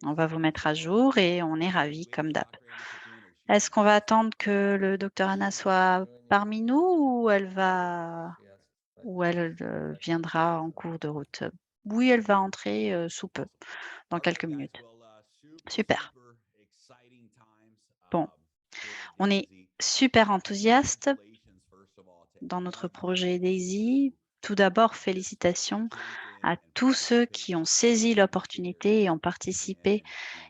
On va vous mettre à jour et on est ravis comme d'hab. Est-ce qu'on va attendre que le docteur Anna soit parmi nous ou elle, viendra en cours de route? Oui, elle va entrer, sous peu, dans quelques minutes. Super. Bon, on est super enthousiaste dans notre projet DAISY. Tout d'abord, félicitations à tous ceux qui ont saisi l'opportunité et ont participé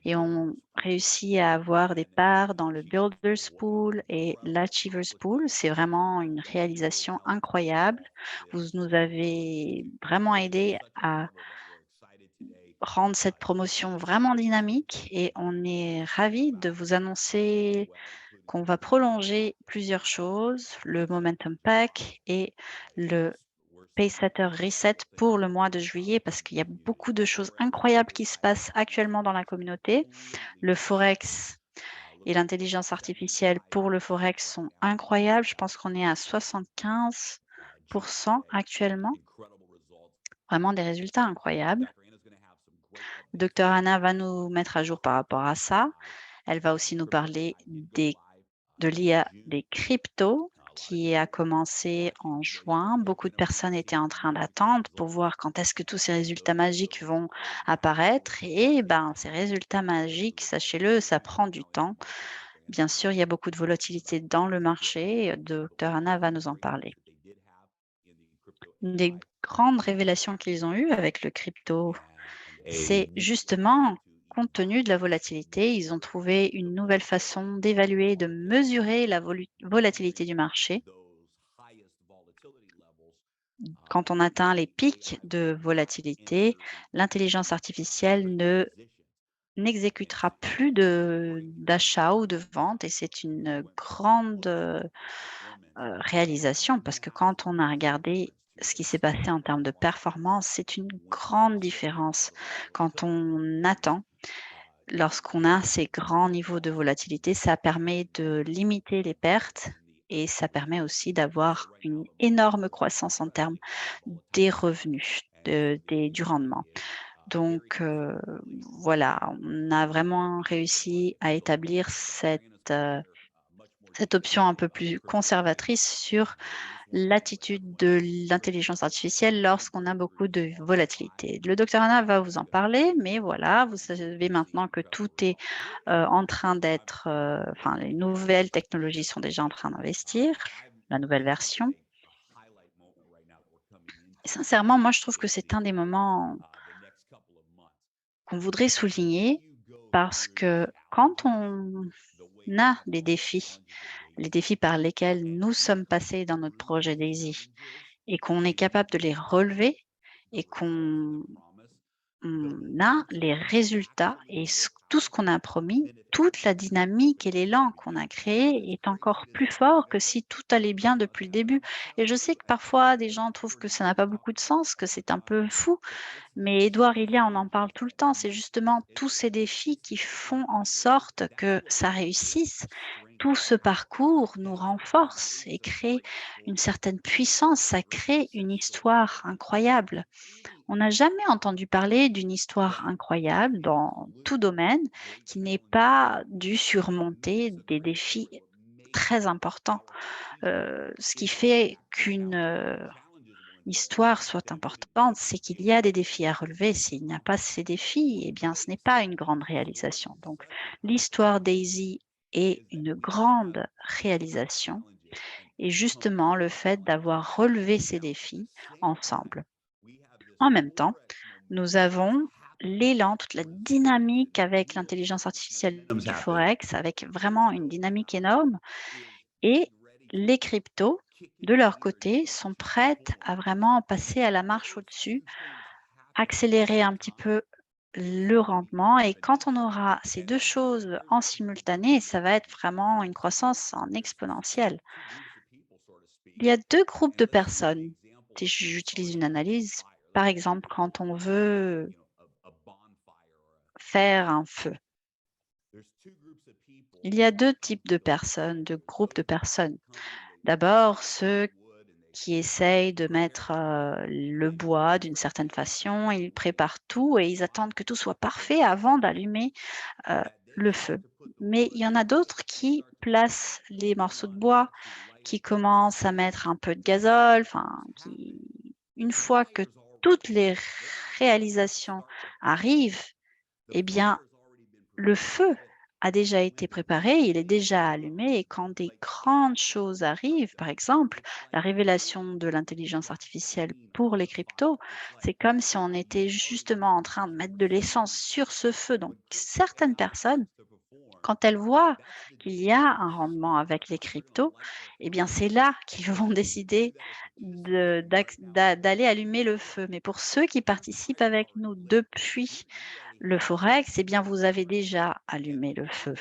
et ont réussi à avoir des parts dans le Builders Pool et l'Achievers Pool. C'est vraiment une réalisation incroyable. Vous nous avez vraiment aidé à rendre cette promotion vraiment dynamique et on est ravis de vous annoncer qu'on va prolonger plusieurs choses, le Momentum Pack et le Pacesetter Reset pour le mois de juillet parce qu'il y a beaucoup de choses incroyables qui se passent actuellement dans la communauté. Le forex et l'intelligence artificielle pour le forex sont incroyables. Je pense qu'on est à 75 actuellement, vraiment des résultats incroyables. Docteur Anna va nous mettre à jour par rapport à ça. Elle va aussi nous parler de l'IA des cryptos qui a commencé en juin. Beaucoup de personnes étaient en train d'attendre pour voir quand est-ce que tous ces résultats magiques vont apparaître. Et ben, ces résultats magiques, sachez-le, ça prend du temps. Bien sûr, il y a beaucoup de volatilité dans le marché. Docteur Anna va nous en parler. Une des grandes révélations qu'ils ont eues avec le crypto, c'est justement, compte tenu de la volatilité, ils ont trouvé une nouvelle façon d'évaluer, de mesurer la volatilité du marché. Quand on atteint les pics de volatilité, l'intelligence artificielle ne n'exécutera plus d'achat ou de vente et c'est une grande réalisation parce que quand on a regardé ce qui s'est passé en termes de performance, c'est une grande différence. Quand on attend, lorsqu'on a ces grands niveaux de volatilité, ça permet de limiter les pertes et ça permet aussi d'avoir une énorme croissance en termes des revenus, du rendement. Donc voilà, on a vraiment réussi à établir cette option un peu plus conservatrice sur l'attitude de l'intelligence artificielle lorsqu'on a beaucoup de volatilité. Le docteur Anna va vous en parler, mais voilà, vous savez maintenant que tout est en train d'être, enfin, les nouvelles technologies sont déjà en train d'investir, la nouvelle version. Et sincèrement, moi, je trouve que c'est un des moments qu'on voudrait souligner parce que quand on a des défis, les défis par lesquels nous sommes passés dans notre projet DAISY et qu'on est capable de les relever et qu'on a les résultats et tout ce qu'on a promis, toute la dynamique et l'élan qu'on a créé est encore plus fort que si tout allait bien depuis le début. Et je sais que parfois des gens trouvent que ça n'a pas beaucoup de sens, que c'est un peu fou, mais Édouard Ilia, on en parle tout le temps. C'est justement tous ces défis qui font en sorte que ça réussisse. Tout ce parcours nous renforce et crée une certaine puissance. Ça crée une histoire incroyable. On n'a jamais entendu parler d'une histoire incroyable dans tout domaine qui n'ait pas dû surmonter des défis très importants. Ce qui fait qu'une histoire soit importante, c'est qu'il y a des défis à relever. S'il n'y a pas ces défis, eh bien, ce n'est pas une grande réalisation. Donc, l'histoire Daisy est une grande réalisation et justement le fait d'avoir relevé ces défis ensemble. En même temps, nous avons l'élan, toute la dynamique avec l'intelligence artificielle du forex, avec vraiment une dynamique énorme et les cryptos, de leur côté, sont prêtes à vraiment passer à la marche au-dessus, accélérer un petit peu le rendement et quand on aura ces 2 choses en simultané, ça va être vraiment une croissance en exponentielle. Il y a 2 groupes de personnes, si j'utilise une analyse, par exemple, quand on veut faire un feu. Il y a 2 types de personnes, de groupes de personnes. D'abord, ceux qui essayent de mettre, le bois d'une certaine façon. Ils préparent tout et ils attendent que tout soit parfait avant d'allumer, heu, le feu. Mais il y en a d'autres qui placent les morceaux de bois, qui commencent à mettre un peu de gazole, enfin qui une fois que toutes les réalisations arrivent, eh bien, le feu a déjà été préparé, il est déjà allumé et quand des grandes choses arrivent, par exemple, la révélation de l'intelligence artificielle pour les cryptos, c'est comme si on était justement en train de mettre de l'essence sur ce feu. Donc certaines personnes, quand elles voient qu'il y a un rendement avec les cryptos, eh bien, c'est là qu'ils vont décider d'aller allumer le feu. Mais pour ceux qui participent avec nous depuis le forex, eh bien, vous avez déjà allumé le feu.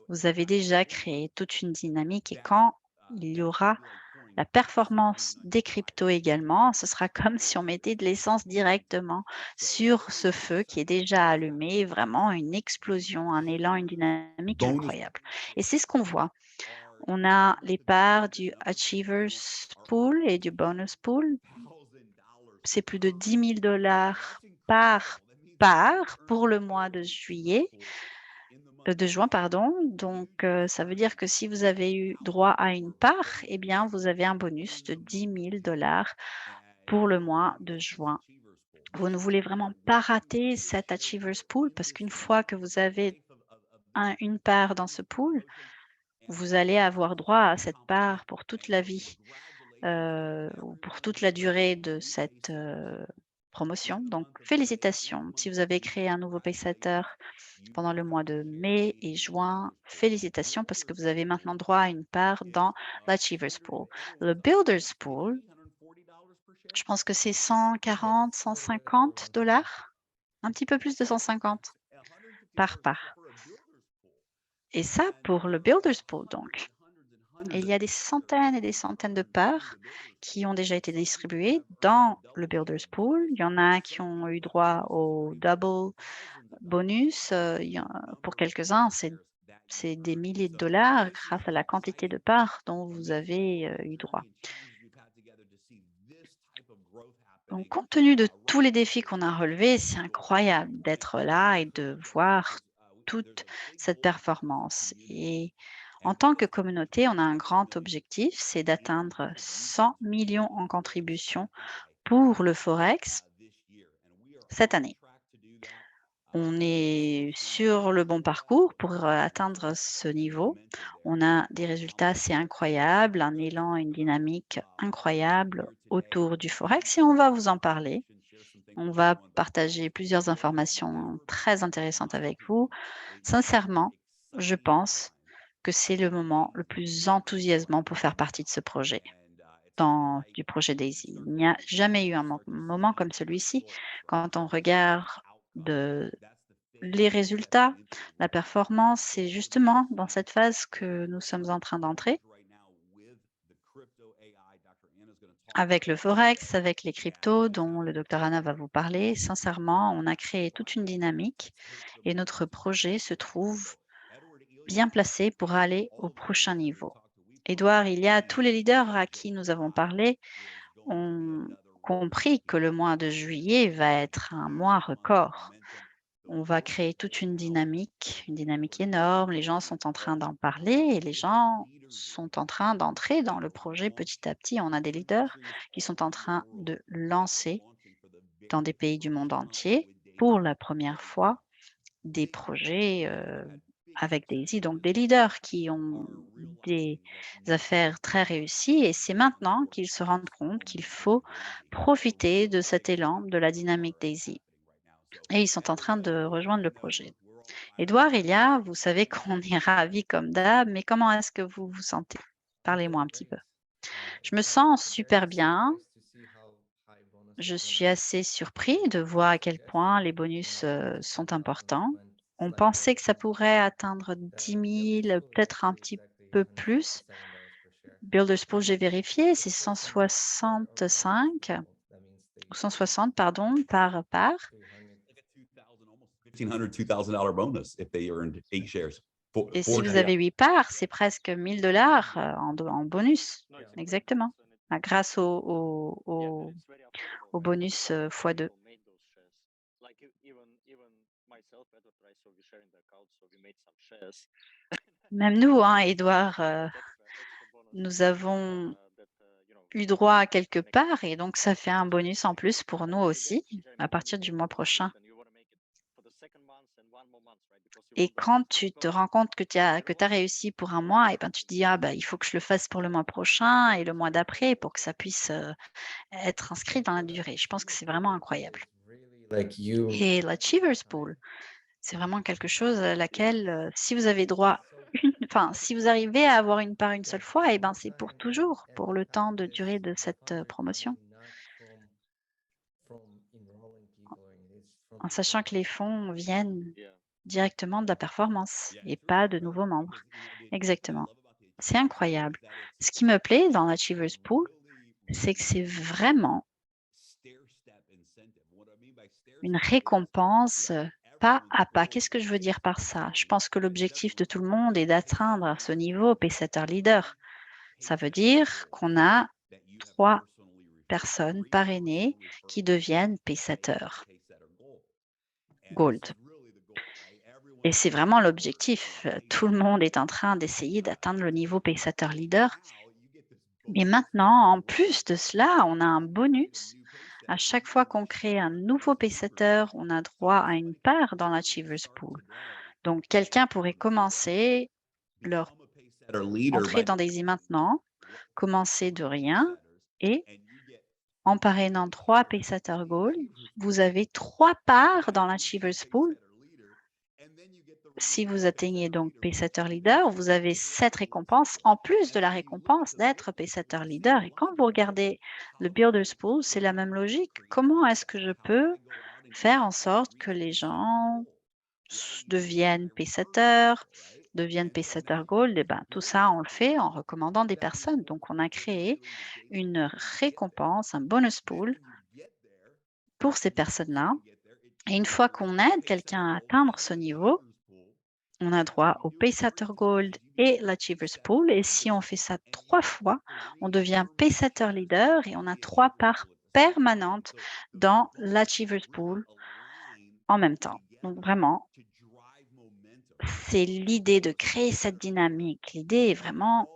Vous avez déjà créé toute une dynamique et quand il y aura la performance des cryptos également, ce sera comme si on mettait de l'essence directement sur ce feu qui est déjà allumé, vraiment une explosion, un élan, une dynamique incroyable. Et c'est ce qu'on voit. On a les parts du Achievers Pool et du Bonus Pool. C'est plus de 10 000 $ par part pour le mois de juillet, de juin, pardon. Donc, ça veut dire que si vous avez eu droit à une part, eh bien, vous avez un bonus de 10 000 $ pour le mois de juin. Vous ne voulez vraiment pas rater cet Achievers Pool parce qu'une fois que vous avez une part dans ce pool, vous allez avoir droit à cette part pour toute la vie, ou pour toute la durée de cette, promotion. Donc félicitations. Si vous avez créé un nouveau paysetter pendant le mois de mai et juin, félicitations parce que vous avez maintenant droit à une part dans l'Achievers Pool. Le Builders Pool, je pense que c'est 140, 150 $, un petit peu plus de 150 par part et ça pour le Builders Pool donc. Et il y a des centaines et des centaines de parts qui ont déjà été distribuées dans le Builders Pool. Il y en a qui ont eu droit au double bonus, il y en pour quelques-uns, c'est des milliers de dollars grâce à la quantité de parts dont vous avez, eu droit. Donc compte tenu de tous les défis qu'on a relevés, c'est incroyable d'être là et de voir toute cette performance et en tant que communauté, on a un grand objectif, c'est d'atteindre 100 millions en contribution pour le forex cette année. On est sur le bon parcours pour, atteindre ce niveau. On a des résultats assez incroyables, un élan, une dynamique incroyable autour du forex et on va vous en parler. On va partager plusieurs informations très intéressantes avec vous. Sincèrement, je pense que c'est le moment le plus enthousiasmant pour faire partie de ce projet, du projet Daisy. Il n'y a jamais eu un moment comme celui-ci quand on regarde de les résultats, la performance, c'est justement dans cette phase que nous sommes en train d'entrer avec le forex, avec les cryptos dont le docteur Anna va vous parler. Sincèrement, on a créé toute une dynamique et notre projet se trouve bien placé pour aller au prochain niveau. Édouard, il y a tous les leaders à qui nous avons parlé ont compris que le mois de juillet va être un mois record. On va créer toute une dynamique énorme. Les gens sont en train d'en parler et les gens sont en train d'entrer dans le projet petit à petit. On a des leaders qui sont en train de lancer dans des pays du monde entier pour la première fois des projets, avec Daisy, donc des leaders qui ont des affaires très réussies et c'est maintenant qu'ils se rendent compte qu'il faut profiter de cet élan, de la dynamique Daisy et ils sont en train de rejoindre le projet. Édouard, Elia, vous savez qu'on est ravis comme d'hab, mais comment est-ce que vous vous sentez? Parlez-moi un petit peu. Je me sens super bien. Je suis assez surpris de voir à quel point les bonus, sont importants. On pensait que ça pourrait atteindre 10 000, peut-être un petit peu plus. Builder's j'ai vérifié, c'est 165 ou 160 pardon, par part et si vous avez 8 parts, c'est presque 1 000 $ en bonus. Exactement. grâce au bonus x2. Même nous, hein, Edouard, nous avons eu droit à quelque part et donc ça fait un bonus en plus pour nous aussi à partir du mois prochain. Et quand tu te rends compte que tu as réussi pour un mois et ben, tu te dis: «Ah bah, il faut que je le fasse pour le mois prochain et le mois d'après» pour que ça puisse, être inscrit dans la durée. Je pense que c'est vraiment incroyable. Like you Et l'Achievers Pool, c'est vraiment quelque chose à laquelle, si vous avez droit enfin, si vous arrivez à avoir une part une seule fois et ben, c'est pour toujours, pour le temps de durée de cette, promotion. En sachant que les fonds viennent directement de la performance et pas de nouveaux membres. Exactement. C'est incroyable. Ce qui me plaît dans l'Achievers Pool, c'est que c'est vraiment une récompense, pas à pas. Qu'est-ce que je veux dire par ça? Je pense que l'objectif de tout le monde est d'atteindre ce niveau Pacesetter Leader. Ça veut dire qu'on a 3 personnes parrainées qui deviennent Pacesetter Gold. Et c'est vraiment l'objectif. Tout le monde est en train d'essayer d'atteindre le niveau Pacesetter Leader. Mais maintenant, en plus de cela, on a un bonus. À chaque fois qu'on crée un nouveau paysetter, on a droit à une part dans l'Achievers Pool. Donc, quelqu'un pourrait commencer, leur entrer dans Daisy maintenant, commencer de rien et en parrainant 3 paysetter gold, vous avez 3 parts dans l'Achievers Pool. Si vous atteignez donc Paysetter Leader, vous avez cette récompense en plus de la récompense d'être Paysetter Leader. Et quand vous regardez le Builders Pool, c'est la même logique. Comment est-ce que je peux faire en sorte que les gens deviennent Paysetter, deviennent Paysetter Gold? Et ben, tout ça, on le fait en recommandant des personnes. Donc, on a créé une récompense, un bonus pool pour ces personnes-là. Et une fois qu'on aide quelqu'un à atteindre ce niveau, on a droit au Paysetter Gold et l'Achievers Pool. Et si on fait ça 3 fois, on devient Paysetter Leader et on a 3 parts permanentes dans l'Achievers Pool en même temps. Donc vraiment, c'est l'idée de créer cette dynamique. L'idée est vraiment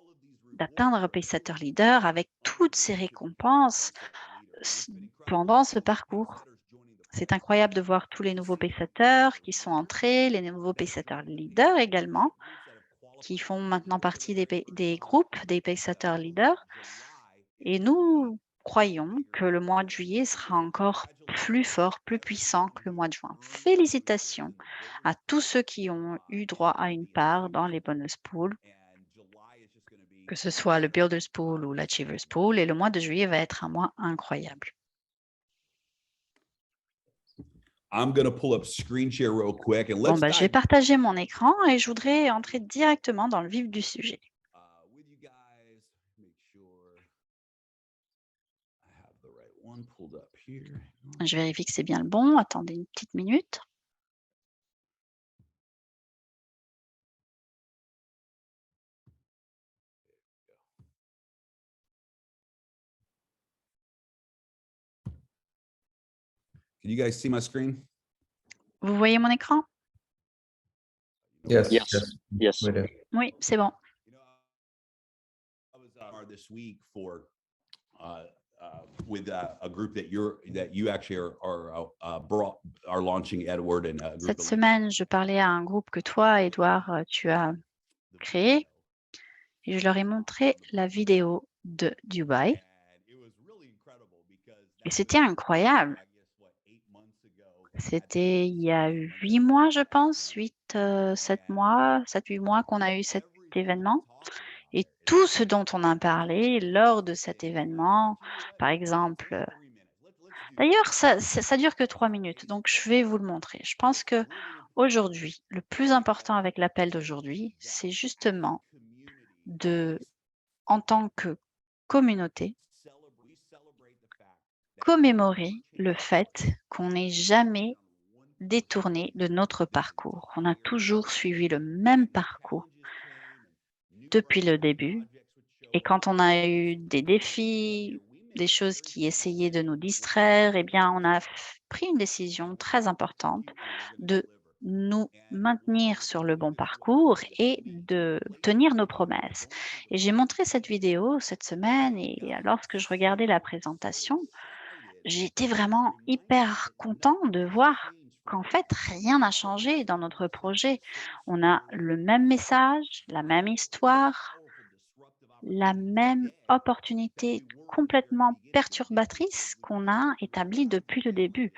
d'atteindre Paysetter Leader avec toutes ces récompenses pendant ce parcours. C'est incroyable de voir tous les nouveaux paysetters qui sont entrés, les nouveaux paysetter leaders également, qui font maintenant partie des groupes des paysetter leaders. Et nous croyons que le mois de juillet sera encore plus fort, plus puissant que le mois de juin. Félicitations à tous ceux qui ont eu droit à une part dans les bonus pools, que ce soit le Builders Pool ou l'Achievers Pool. Et le mois de juillet va être un mois incroyable. I'm gonna pull up screen share real quick and Bon, let's bah, je vais dive partager mon écran et je voudrais entrer directement dans le vif du sujet. with you guys. Make sure I have the right one pulled up here. Je vérifie que c'est bien le bon. Attendez une petite minute. Can you guys see my screen? Vous voyez mon écran? Yes, Yes, yes, yes. we do. Oui, c'est bon. You know, I was this week for with a group that you actually are launching, Edward, and a group Cette of semaine, je parlais à un groupe que toi, Edouard, tu as créé et je leur ai montré la vidéo de Dubaï. Et c'était incroyable. C'était il y a 8 mois, je pense, 7 mois, 7-8 mois qu'on a eu cet événement. Et tout ce dont on a parlé lors de cet événement, par exemple, d'ailleurs, ça dure que 3 minutes, donc je vais vous le montrer. Je pense que aujourd'hui, le plus important avec l'appel d'aujourd'hui, c'est justement de, en tant que communauté, commémorer le fait qu'on n'ait jamais détourné de notre parcours. On a toujours suivi le même parcours depuis le début Et quand on a eu des défis, des choses qui essayaient de nous distraire, eh bien, on a pris une décision très importante de nous maintenir sur le bon parcours et de tenir nos promesses. Et j'ai montré cette vidéo cette semaine et lorsque je regardais la présentation, j'étais vraiment hyper content de voir qu'en fait, rien n'a changé dans notre projet. On a le même message, la même histoire, la même opportunité complètement perturbatrice qu'on a établie depuis le début.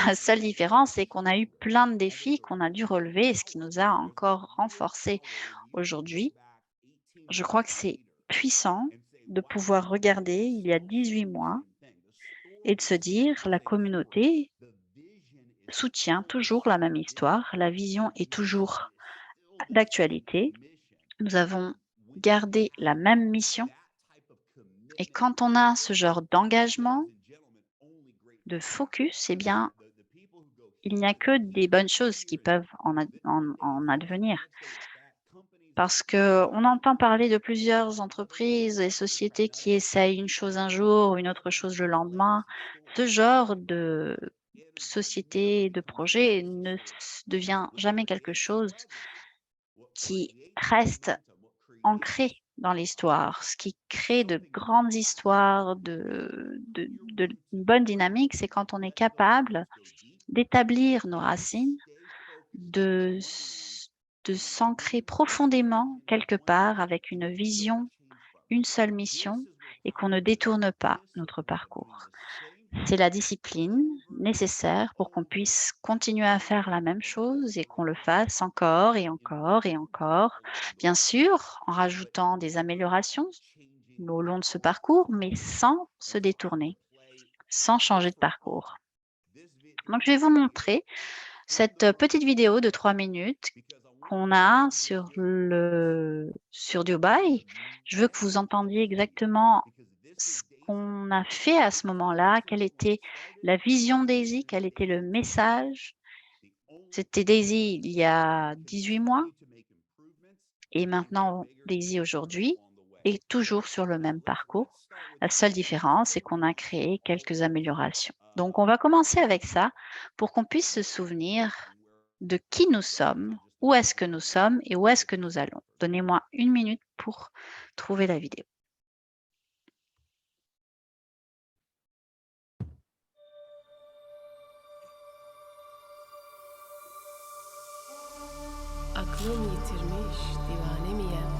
La seule différence, c'est qu'on a eu plein de défis qu'on a dû relever, ce qui nous a encore renforcés aujourd'hui. Je crois que c'est puissant de pouvoir regarder il y a 18 mois et de se dire la communauté soutient toujours la même histoire, la vision est toujours d'actualité, nous avons gardé la même mission et quand on a ce genre d'engagement, de focus, eh bien, il n'y a que des bonnes choses qui peuvent en advenir. Parce qu'on entend parler de plusieurs entreprises et sociétés qui essayent une chose un jour, une autre chose le lendemain. Ce genre de société, de projet ne devient jamais quelque chose qui reste ancré dans l'histoire. Ce qui crée de grandes histoires, de une bonne dynamique, c'est quand on est capable d'établir nos racines, de s'ancrer profondément quelque part avec une vision, une seule mission et qu'on ne détourne pas notre parcours. C'est la discipline nécessaire pour qu'on puisse continuer à faire la même chose et qu'on le fasse encore et encore et encore. Bien sûr, en rajoutant des améliorations au long de ce parcours, mais sans se détourner, sans changer de parcours. Donc, je vais vous montrer cette petite vidéo de 3 minutes qu'on a sur Dubaï. Je veux que vous entendiez exactement ce qu'on a fait à ce moment-là, quelle était la vision Daisy, quel était le message. C'était Daisy il y a 18 mois et maintenant Daisy aujourd'hui est toujours sur le même parcours. La seule différence, c'est qu'on a créé quelques améliorations. Donc, on va commencer avec ça pour qu'on puisse se souvenir de qui nous sommes, où est-ce que nous sommes et où est-ce que nous allons. Donnez-moi 1 minute pour trouver la vidéo. Aklım yitirmiş divane miyim?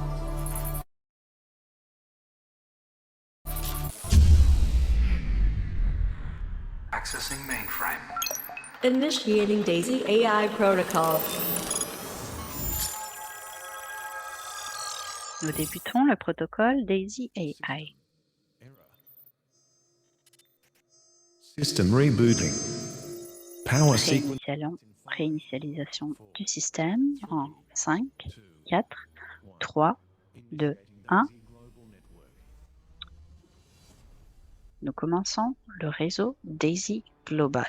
Accessing mainframe. Initiating Daisy AI protocol. Nous débutons le protocole Daisy AI. System rebooting. Power sequence. Réinitialisation du système en 5, 4, 3, 2, 1. Nous commençons le réseau Daisy Global.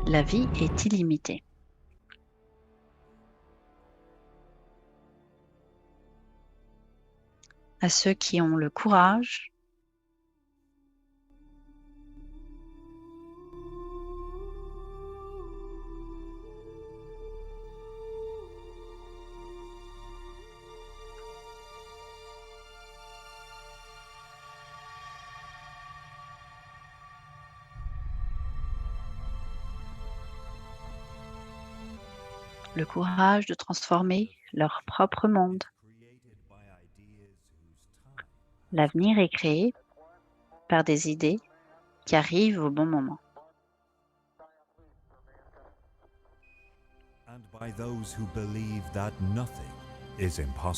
La vie est illimitée. À ceux qui ont le courage de transformer leur propre monde. L'avenir est créé par des idées qui arrivent au bon moment.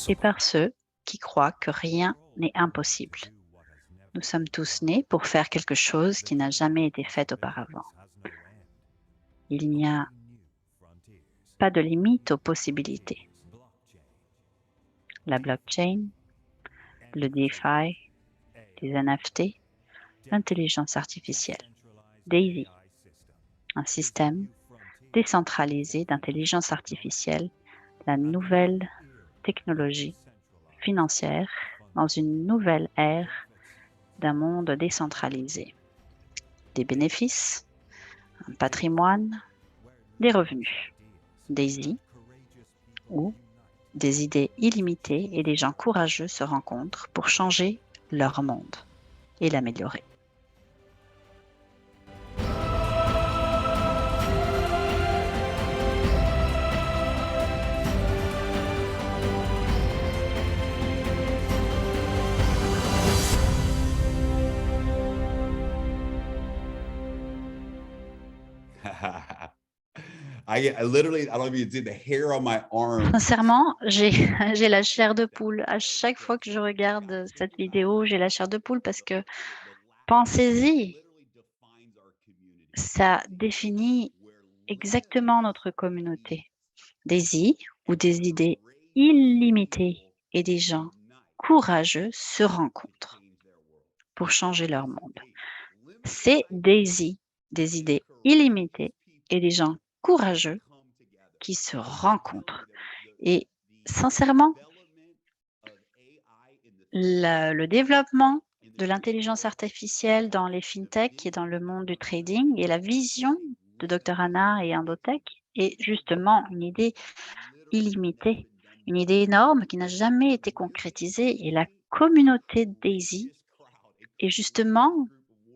Et par ceux qui croient que rien n'est impossible. Nous sommes tous nés pour faire quelque chose qui n'a jamais été fait auparavant. Il n'y a pas de limite aux possibilités. La blockchain, le DeFi, des NFT, l'intelligence artificielle. DAISY, un système décentralisé d'intelligence artificielle, la nouvelle technologie financière dans une nouvelle ère d'un monde décentralisé. Des bénéfices, un patrimoine, des revenus. DAISY, où des idées illimitées et des gens courageux se rencontrent pour changer leur monde et l'améliorer. I literally, I don't know if you did the hair on my arm. Sincèrement, j'ai j'ai la chair de poule. À chaque fois que je regarde cette vidéo, j'ai la chair de poule parce que pensez-y, ça définit exactement notre communauté. Des où des idées illimitées et des gens courageux se rencontrent pour changer leur monde. C'est des idées illimitées et des gens courageux qui se rencontrent. Et sincèrement, le développement de l'intelligence artificielle dans les fintechs et dans le monde du trading et la vision de Dr Anna et Indotech est justement une idée illimitée, une idée énorme qui n'a jamais été concrétisée. Et la communauté DAISY est justement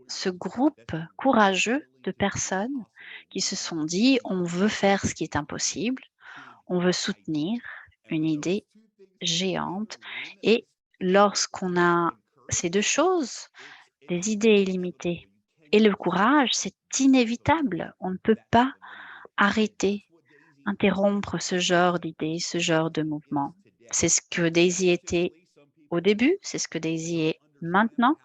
ce groupe courageux de personnes qui se sont dit: on veut faire ce qui est impossible, on veut soutenir une idée géante. Et lorsqu'on a ces deux choses, des idées illimitées et le courage, c'est inévitable. On ne peut pas arrêter, interrompre ce genre d'idées, ce genre de mouvement. C'est ce que DAISY était au début, c'est ce que DAISY est maintenant.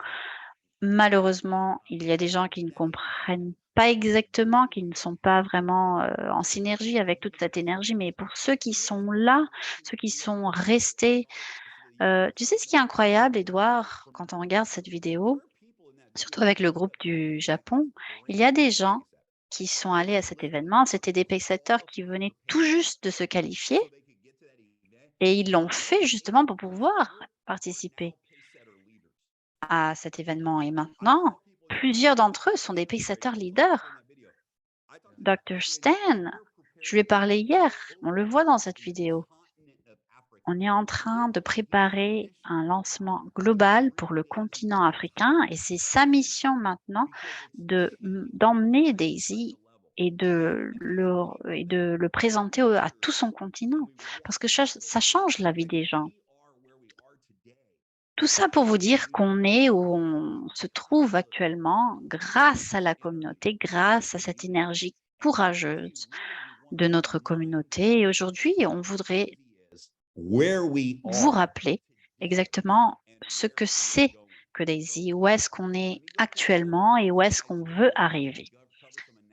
Malheureusement, il y a des gens qui ne comprennent pas exactement, qui ne sont pas vraiment en synergie avec toute cette énergie, mais pour ceux qui sont là, ceux qui sont restés, tu sais ce qui est incroyable, Édouard, quand on regarde cette vidéo, surtout avec le groupe du Japon, il y a des gens qui sont allés à cet événement. C'était des pacesetters qui venaient tout juste de se qualifier et ils l'ont fait justement pour pouvoir participer à cet événement. Et maintenant, plusieurs d'entre eux sont des pacesetters leaders. Dr Stan, je lui ai parlé hier, on le voit dans cette vidéo. On est en train de préparer un lancement global pour le continent africain et c'est sa mission maintenant d'emmener DAISY et de le présenter à tout son continent parce que ça change la vie des gens. Tout ça pour vous dire qu'on est où on se trouve actuellement grâce à la communauté, grâce à cette énergie courageuse de notre communauté. Et aujourd'hui, on voudrait vous rappeler exactement ce que c'est que DAISY, où est-ce qu'on est actuellement et où est-ce qu'on veut arriver.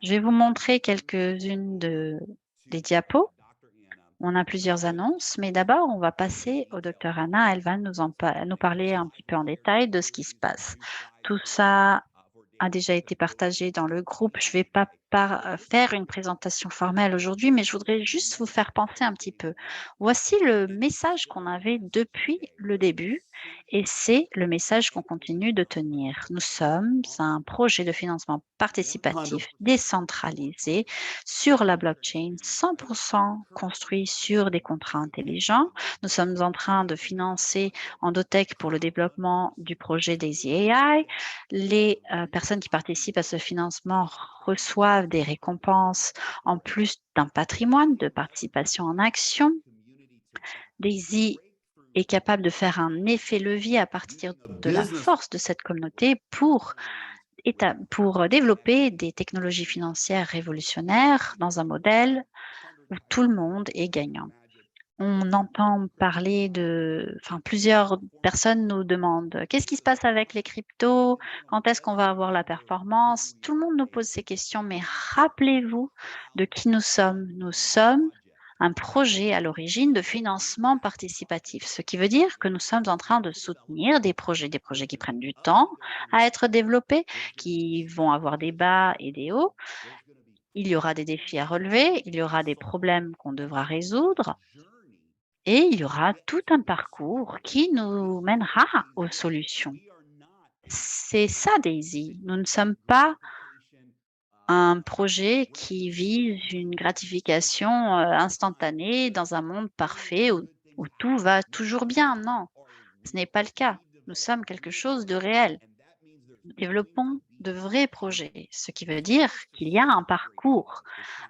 Je vais vous montrer quelques-unes des diapos. On a plusieurs annonces, mais d'abord, on va passer au Dr Anna. Elle va nous parler un petit peu en détail de ce qui se passe. Tout ça a déjà été partagé dans le groupe. Je ne vais pas faire une présentation formelle aujourd'hui, mais je voudrais juste vous faire penser un petit peu. Voici le message qu'on avait depuis le début et c'est le message qu'on continue de tenir. Nous sommes un projet de financement participatif décentralisé sur la blockchain, 100% construit sur des contrats intelligents. Nous sommes en train de financer Endotech pour le développement du projet DAISY AI. Les personnes qui participent à ce financement reçoivent des récompenses en plus d'un patrimoine de participation en action. DAISY est capable de faire un effet levier à partir de la force de cette communauté pour développer des technologies financières révolutionnaires dans un modèle où tout le monde est gagnant. On entend parler plusieurs personnes nous demandent: qu'est-ce qui se passe avec les cryptos? Quand est-ce qu'on va avoir la performance? Tout le monde nous pose ces questions, mais rappelez-vous de qui nous sommes. Nous sommes un projet à l'origine de financement participatif, ce qui veut dire que nous sommes en train de soutenir des projets qui prennent du temps à être développés, qui vont avoir des bas et des hauts. Il y aura des défis à relever, il y aura des problèmes qu'on devra résoudre et il y aura tout un parcours qui nous mènera aux solutions. C'est ça, Daisy. Nous ne sommes pas un projet qui vise une gratification instantanée dans un monde parfait où tout va toujours bien. Non, ce n'est pas le cas. Nous sommes quelque chose de réel. Nous développons de vrais projets, ce qui veut dire qu'il y a un parcours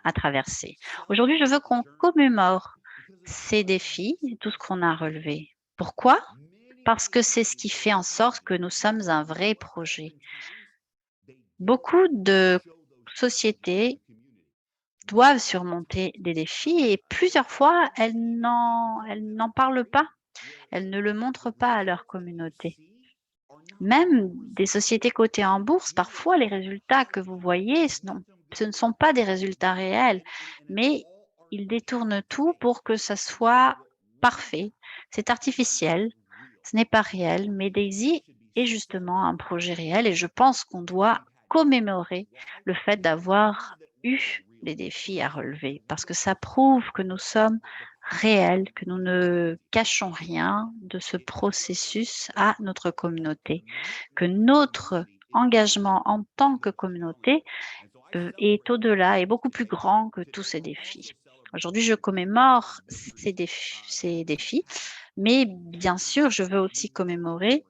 à traverser. Aujourd'hui, je veux qu'on commémore ces défis, tout ce qu'on a relevé. Pourquoi? Parce que c'est ce qui fait en sorte que nous sommes un vrai projet. Beaucoup de sociétés doivent surmonter des défis et plusieurs fois, elles n'en parlent pas. Elles ne le montrent pas à leur communauté. Même des sociétés cotées en bourse, parfois les résultats que vous voyez, ce ne sont pas des résultats réels, mais ils détournent tout pour que ça soit parfait. C'est artificiel, ce n'est pas réel, mais Daisy est justement un projet réel et je pense qu'on doit commémorer le fait d'avoir eu des défis à relever parce que ça prouve que nous sommes réels, que nous ne cachons rien de ce processus à notre communauté, que notre engagement en tant que communauté est au-delà, est beaucoup plus grand que tous ces défis. Aujourd'hui, je commémore ces défis, mais bien sûr, je veux aussi commémorer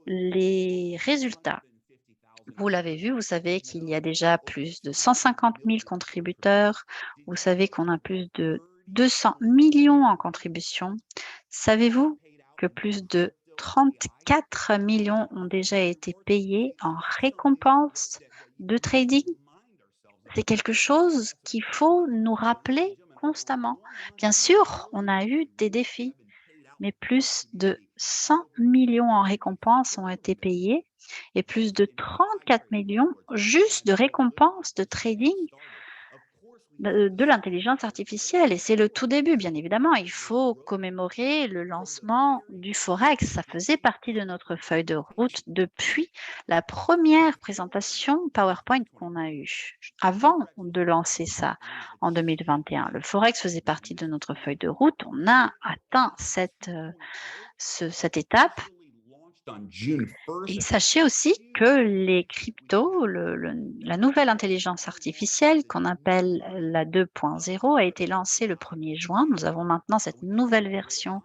les résultats. Vous l'avez vu, vous savez qu'il y a déjà plus de 150 000 contributeurs. Vous savez qu'on a plus de 200 millions en contributions. Savez-vous que plus de 34 millions ont déjà été payés en récompense de trading? C'est quelque chose qu'il faut nous rappeler constamment. Bien sûr, on a eu des défis, mais plus de 100 millions en récompenses ont été payés et plus de 34 millions juste de récompenses de trading de l'intelligence artificielle. Et c'est le tout début, bien évidemment. Il faut commémorer le lancement du Forex. Ça faisait partie de notre feuille de route depuis la première présentation PowerPoint qu'on a eue, avant de lancer ça en 2021. Le Forex faisait partie de notre feuille de route. On a atteint cette étape. Et sachez aussi que les cryptos, la nouvelle intelligence artificielle qu'on appelle la 2.0 a été lancée le 1er juin. Nous avons maintenant cette nouvelle version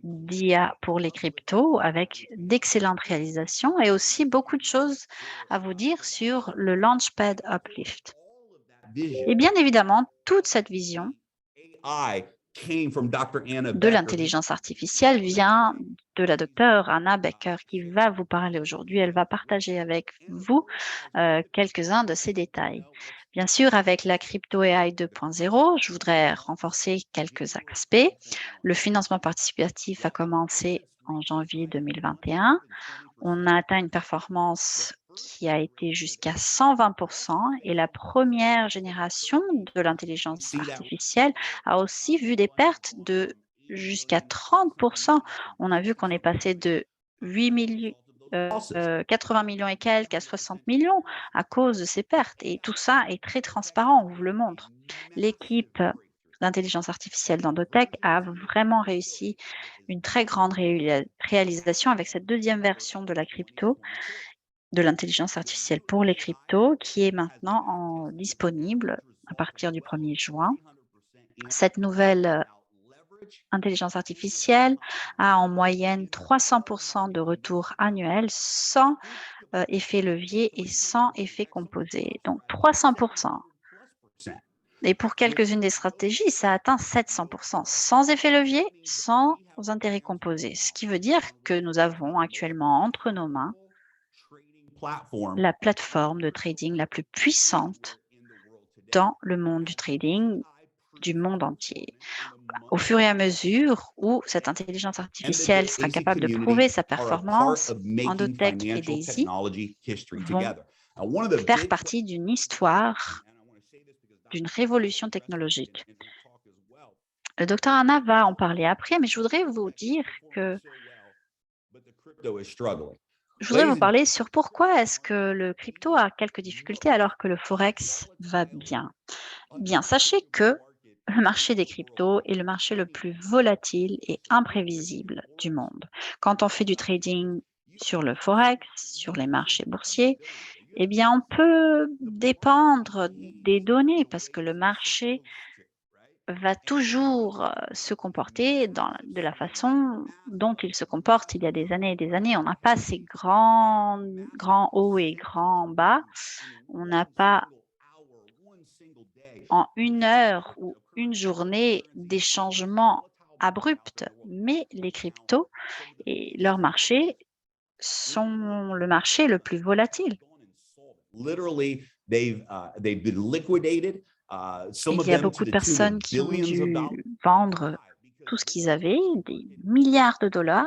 d'IA pour les cryptos avec d'excellentes réalisations et aussi beaucoup de choses à vous dire sur le Launchpad Uplift. Et bien évidemment, toute cette vision de l'intelligence artificielle vient de la docteure Anna Becker qui va vous parler aujourd'hui. Elle va partager avec vous quelques-uns de ces détails. Bien sûr, avec la crypto AI 2.0, je voudrais renforcer quelques aspects. Le financement participatif a commencé en janvier 2021. On a atteint une performance qui a été jusqu'à 120% et la première génération de l'intelligence artificielle a aussi vu des pertes de jusqu'à 30%. On a vu qu'on est passé de 80 millions et quelques à 60 millions à cause de ces pertes. Et tout ça est très transparent, on vous le montre. L'équipe d'intelligence artificielle d'Endotech a vraiment réussi une très grande réalisation avec cette deuxième version de la crypto, de l'intelligence artificielle pour les cryptos, qui est maintenant disponible à partir du 1er juin. Cette nouvelle intelligence artificielle a en moyenne 300% de retour annuel sans effet levier et sans effet composé. Donc 300%. Et pour quelques-unes des stratégies, ça atteint 700%, sans effet levier, sans intérêt composé. Ce qui veut dire que nous avons actuellement entre nos mains la plateforme de trading la plus puissante dans le monde du trading du monde entier. Au fur et à mesure où cette intelligence artificielle sera capable de prouver sa performance, Endotech et Daisy vont faire partie d'une histoire, d'une révolution technologique. Le docteur Anna va en parler après, mais je voudrais vous dire que je voudrais vous parler sur pourquoi est-ce que le crypto a quelques difficultés alors que le forex va bien. Bien, sachez que le marché des cryptos est le marché le plus volatile et imprévisible du monde. Quand on fait du trading sur le forex, sur les marchés boursiers, eh bien, on peut dépendre des données parce que le marché va toujours se comporter de la façon dont il se comporte il y a des années et des années. On n'a pas ces grands hauts et grands bas. On n'a pas en une heure ou une journée des changements abrupts, mais les cryptos et leur marché sont le marché le plus volatile. Il y a beaucoup de personnes qui ont dû vendre tout ce qu'ils avaient, des milliards de dollars.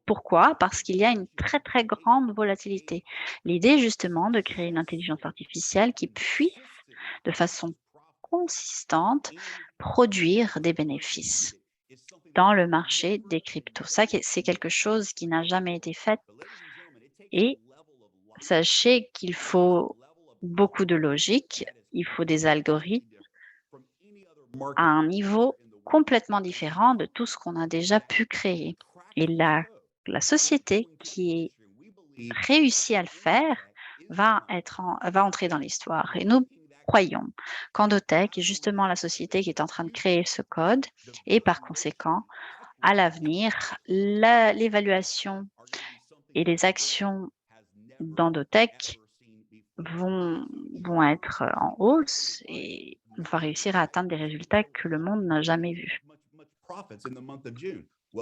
Pourquoi? Parce qu'il y a une très, très grande volatilité. L'idée, justement, de créer une intelligence artificielle qui puisse, de façon consistante, produire des bénéfices dans le marché des cryptos. Ça, c'est quelque chose qui n'a jamais été fait. Et sachez qu'il faut beaucoup de logique, il faut des algorithmes à un niveau complètement différent de tout ce qu'on a déjà pu créer. Et la société qui réussit à le faire va entrer dans l'histoire. Et nous croyons qu'Endotech est justement la société qui est en train de créer ce code et par conséquent, à l'avenir, l'évaluation et les actions d'Endotech vont être en hausse et on va réussir à atteindre des résultats que le monde n'a jamais vus.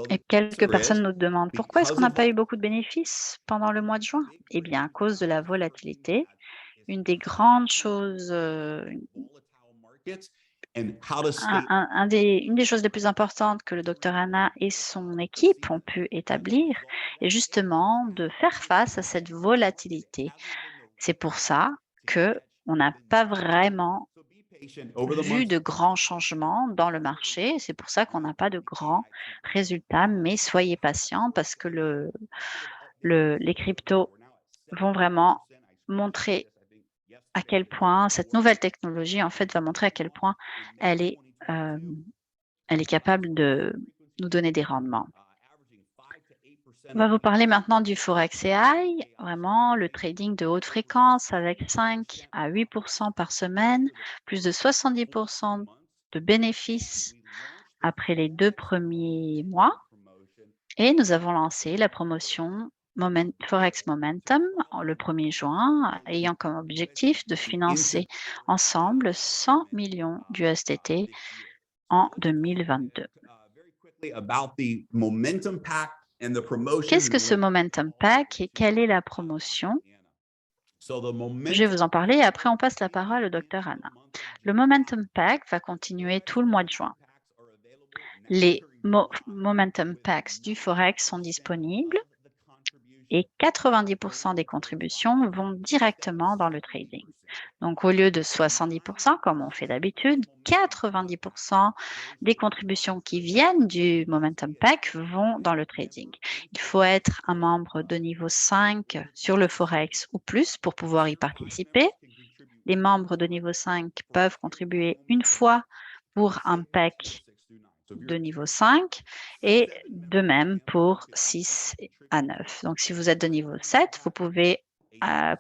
Et quelques personnes nous demandent pourquoi est-ce qu'on n'a pas eu beaucoup de bénéfices pendant le mois de juin? Eh bien, à cause de la volatilité. Une des grandes choses, une des choses les plus importantes que le docteur Anna et son équipe ont pu établir est justement de faire face à cette volatilité. C'est pour ça qu'on n'a pas vraiment vu de grands changements dans le marché. C'est pour ça qu'on n'a pas de grands résultats, mais soyez patients parce que les cryptos vont vraiment montrer à quel point cette nouvelle technologie, en fait, va montrer à quel point elle est, elle est capable de nous donner des rendements. On va vous parler maintenant du Forex AI, vraiment le trading de haute fréquence avec 5 à 8 par semaine, plus de 70 de bénéfices après les 2 premiers mois. Et nous avons lancé la promotion Forex Momentum le 1er juin, ayant comme objectif de financer ensemble 100 millions d'USDT en 2022. Qu'est-ce que ce Momentum Pack et quelle est la promotion? Je vais vous en parler et après on passe la parole au docteur Anna. Le Momentum Pack va continuer tout le mois de juin. Les Momentum Packs du Forex sont disponibles et 90% des contributions vont directement dans le trading. Donc, au lieu de 70%, comme on fait d'habitude, 90% des contributions qui viennent du Momentum Pack vont dans le trading. Il faut être un membre de niveau 5 sur le Forex ou plus pour pouvoir y participer. Les membres de niveau 5 peuvent contribuer une fois pour un pack de niveau 5 et de même pour 6 à 9. Donc, si vous êtes de niveau 7, vous pouvez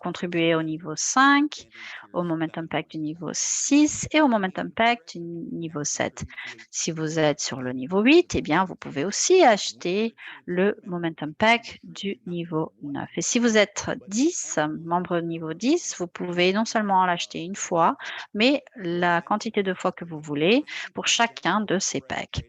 contribuer au niveau 5, au Momentum Pack du niveau 6 et au Momentum Pack du niveau 7. Si vous êtes sur le niveau 8, eh bien, vous pouvez aussi acheter le Momentum Pack du niveau 9. Et si vous êtes 10, membre niveau 10, vous pouvez non seulement l'acheter une fois, mais la quantité de fois que vous voulez pour chacun de ces packs.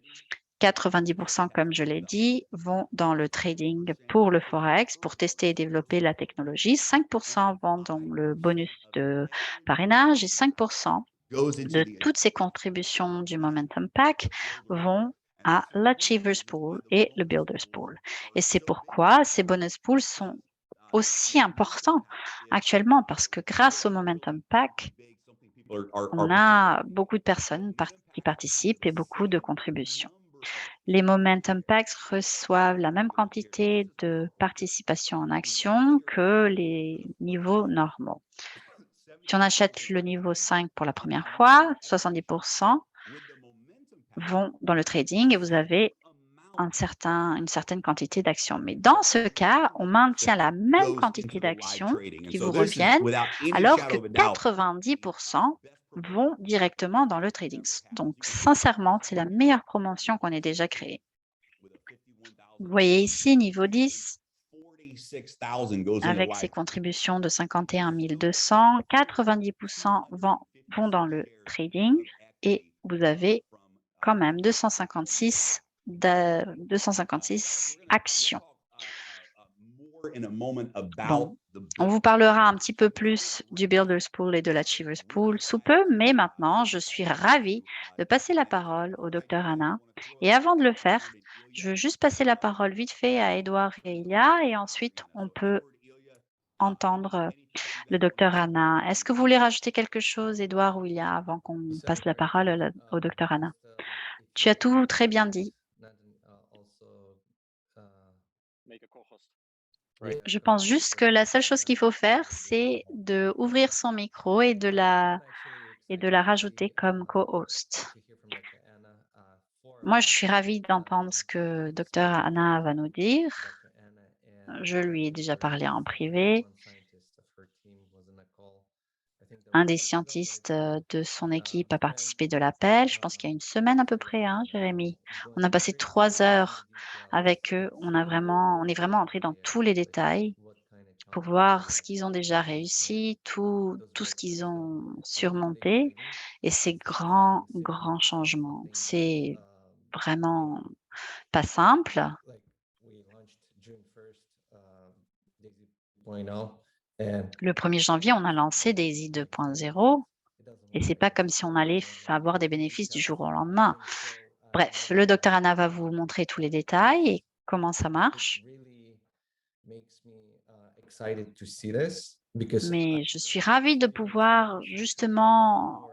90%, comme je l'ai dit, vont dans le trading pour le Forex, pour tester et développer la technologie. 5% vont dans le bonus de parrainage et 5% de toutes ces contributions du Momentum Pack vont à l'Achievers Pool et le Builders Pool. Et c'est pourquoi ces bonus pools sont aussi importants actuellement parce que grâce au Momentum Pack, On a beaucoup de personnes qui participent et beaucoup de contributions. Les Momentum Packs reçoivent la même quantité de participation en action que les niveaux normaux. Si on achète le niveau 5 pour la première fois, 70% vont dans le trading et vous avez une certaine quantité d'actions. Mais dans ce cas, on maintient la même quantité d'actions qui vous reviennent, alors que 90% vont directement dans le trading. Donc, sincèrement, c'est la meilleure promotion qu'on ait déjà créée. Vous voyez ici, niveau 10, avec ses contributions de 51 200, 90% vont dans le trading et vous avez quand même 256 actions. Bon, on vous parlera un petit peu plus du Builders Pool et de l'Achievers Pool sous peu, mais maintenant, je suis ravie de passer la parole au Dr Anna. Et avant de le faire, je veux juste passer la parole vite fait à Edouard et Ilia, et ensuite, on peut entendre le Dr Anna. Est-ce que vous voulez rajouter quelque chose, Edouard ou Ilia, avant qu'on passe la parole au Dr Anna? Tu as tout très bien dit. Je pense juste que la seule chose qu'il faut faire, c'est de ouvrir son micro et de la rajouter comme co-host. Moi, je suis ravie d'entendre ce que Dr Anna va nous dire. Je lui ai déjà parlé en privé. Un des scientistes de son équipe a participé de l'appel, je pense qu'il y a une semaine à peu près, hein, Jérémy. On a passé 3 heures avec eux. On est vraiment entré dans tous les détails pour voir ce qu'ils ont déjà réussi, tout ce qu'ils ont surmonté et ces grands changements. C'est vraiment pas simple. Le 1er janvier, on a lancé Daisy 2.0 et c'est pas comme si on allait avoir des bénéfices du jour au lendemain. Bref, le Dr Anna va vous montrer tous les détails et comment ça marche. Mais je suis ravie de pouvoir justement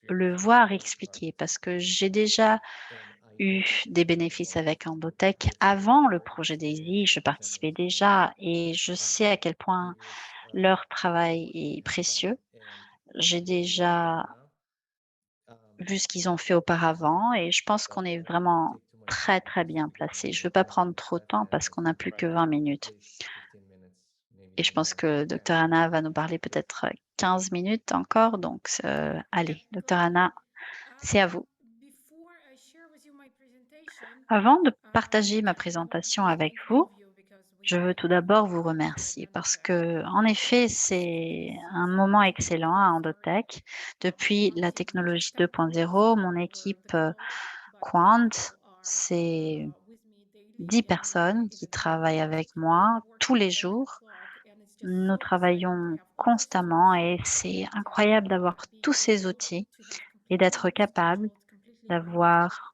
le voir expliquer parce que j'ai déjà eu des bénéfices avec Endotech avant le projet Daisy. Je participais déjà et je sais à quel point leur travail est précieux. J'ai déjà vu ce qu'ils ont fait auparavant et je pense qu'on est vraiment très, très bien placé. Je ne veux pas prendre trop de temps parce qu'on n'a plus que 20 minutes. Et je pense que Dr Anna va nous parler peut-être 15 minutes encore. Donc, allez, Dr Anna, c'est à vous. Avant de partager ma présentation avec vous, je veux tout d'abord vous remercier parce que, en effet, c'est un moment excellent à Endotech. Depuis la technologie 2.0, mon équipe Quant, c'est 10 personnes qui travaillent avec moi tous les jours. Nous travaillons constamment et c'est incroyable d'avoir tous ces outils et d'être capable d'avoir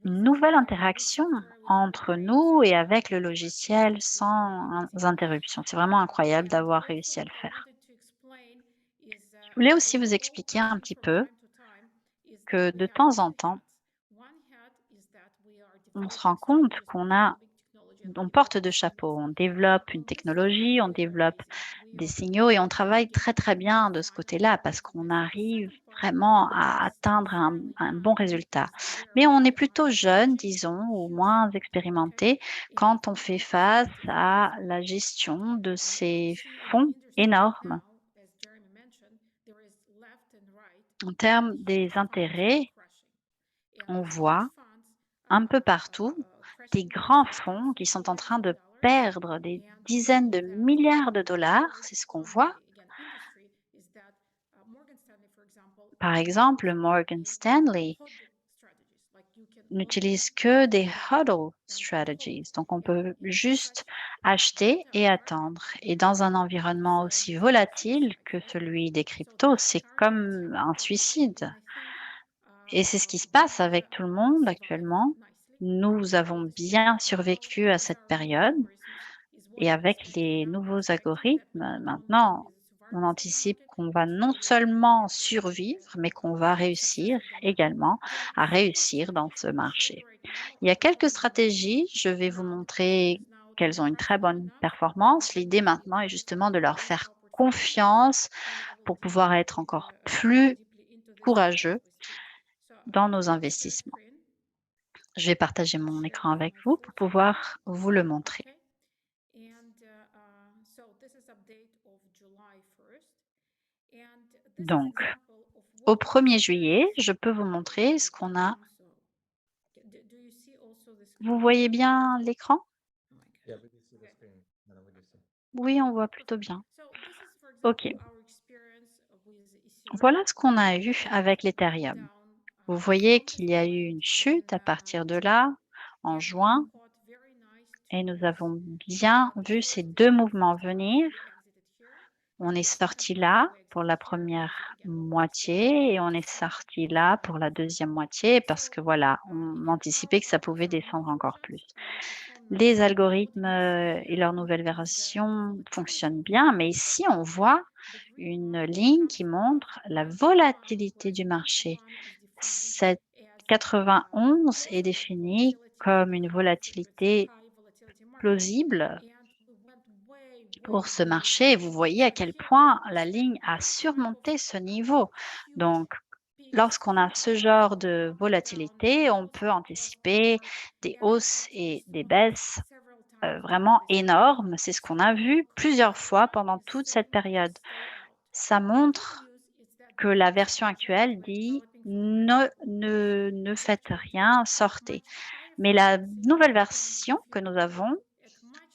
une nouvelle interaction entre nous et avec le logiciel sans interruption. C'est vraiment incroyable d'avoir réussi à le faire. Je voulais aussi vous expliquer un petit peu que de temps en temps, on se rend compte on porte deux chapeaux. On développe une technologie, on développe des signaux et on travaille très, très bien de ce côté-là parce qu'on arrive vraiment à atteindre un bon résultat. Mais on est plutôt jeune, disons, ou moins expérimenté quand on fait face à la gestion de ces fonds énormes. En termes des intérêts, on voit un peu partout des grands fonds qui sont en train de perdre des dizaines de milliards de dollars, c'est ce qu'on voit. Par exemple, Morgan Stanley n'utilise que des HODL strategies. Donc, on peut juste acheter et attendre. Et dans un environnement aussi volatile que celui des cryptos, c'est comme un suicide. Et c'est ce qui se passe avec tout le monde actuellement. Nous avons bien survécu à cette période et avec les nouveaux algorithmes, maintenant, On anticipe qu'on va non seulement survivre, mais qu'on va réussir également à réussir dans ce marché. Il y a quelques stratégies, je vais vous montrer qu'elles ont une très bonne performance. L'idée maintenant est justement de leur faire confiance pour pouvoir être encore plus courageux dans nos investissements. Je vais partager mon écran avec vous pour pouvoir vous le montrer. Donc, au 1er juillet, je peux vous montrer ce qu'on a. Vous voyez bien l'écran? Oui, on voit plutôt bien. OK. Voilà ce qu'on a eu avec l'Ethereum. Vous voyez qu'il y a eu une chute à partir de là, en juin, et nous avons bien vu ces 2 mouvements venir. On est sorti là pour la première moitié et on est sorti là pour la deuxième moitié parce que voilà, on anticipait que ça pouvait descendre encore plus. Les algorithmes, et leur nouvelle version fonctionnent bien, mais ici on voit une ligne qui montre la volatilité du marché. Cette 91 est définie comme une volatilité plausible pour ce marché et vous voyez à quel point la ligne a surmonté ce niveau. Donc, lorsqu'on a ce genre de volatilité, on peut anticiper des hausses et des baisses vraiment énormes. C'est ce qu'on a vu plusieurs fois pendant toute cette période. Ça montre que la version actuelle dit ne faites rien, sortez. Mais la nouvelle version que nous avons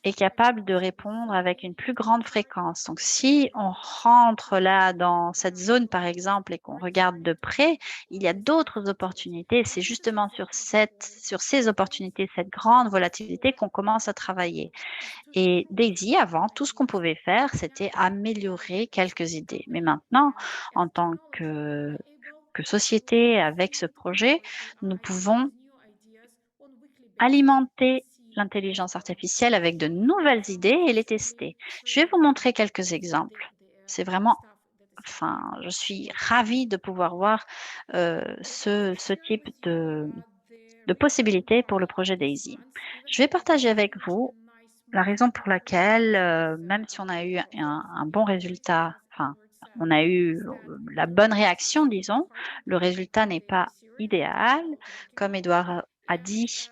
est capable de répondre avec une plus grande fréquence. Donc, si on rentre là dans cette zone, par exemple, et qu'on regarde de près, il y a d'autres opportunités. C'est justement sur ces opportunités, cette grande volatilité qu'on commence à travailler. Et Daisy, avant, tout ce qu'on pouvait faire, c'était améliorer quelques idées. Mais maintenant, en tant que société, avec ce projet, nous pouvons alimenter l'intelligence artificielle avec de nouvelles idées et les tester. Je vais vous montrer quelques exemples. C'est vraiment, je suis ravie de pouvoir voir ce type de possibilités pour le projet Daisy. Je vais partager avec vous la raison pour laquelle, même si on a eu un bon résultat, on a eu la bonne réaction, disons, le résultat n'est pas idéal. Comme Edouard a dit,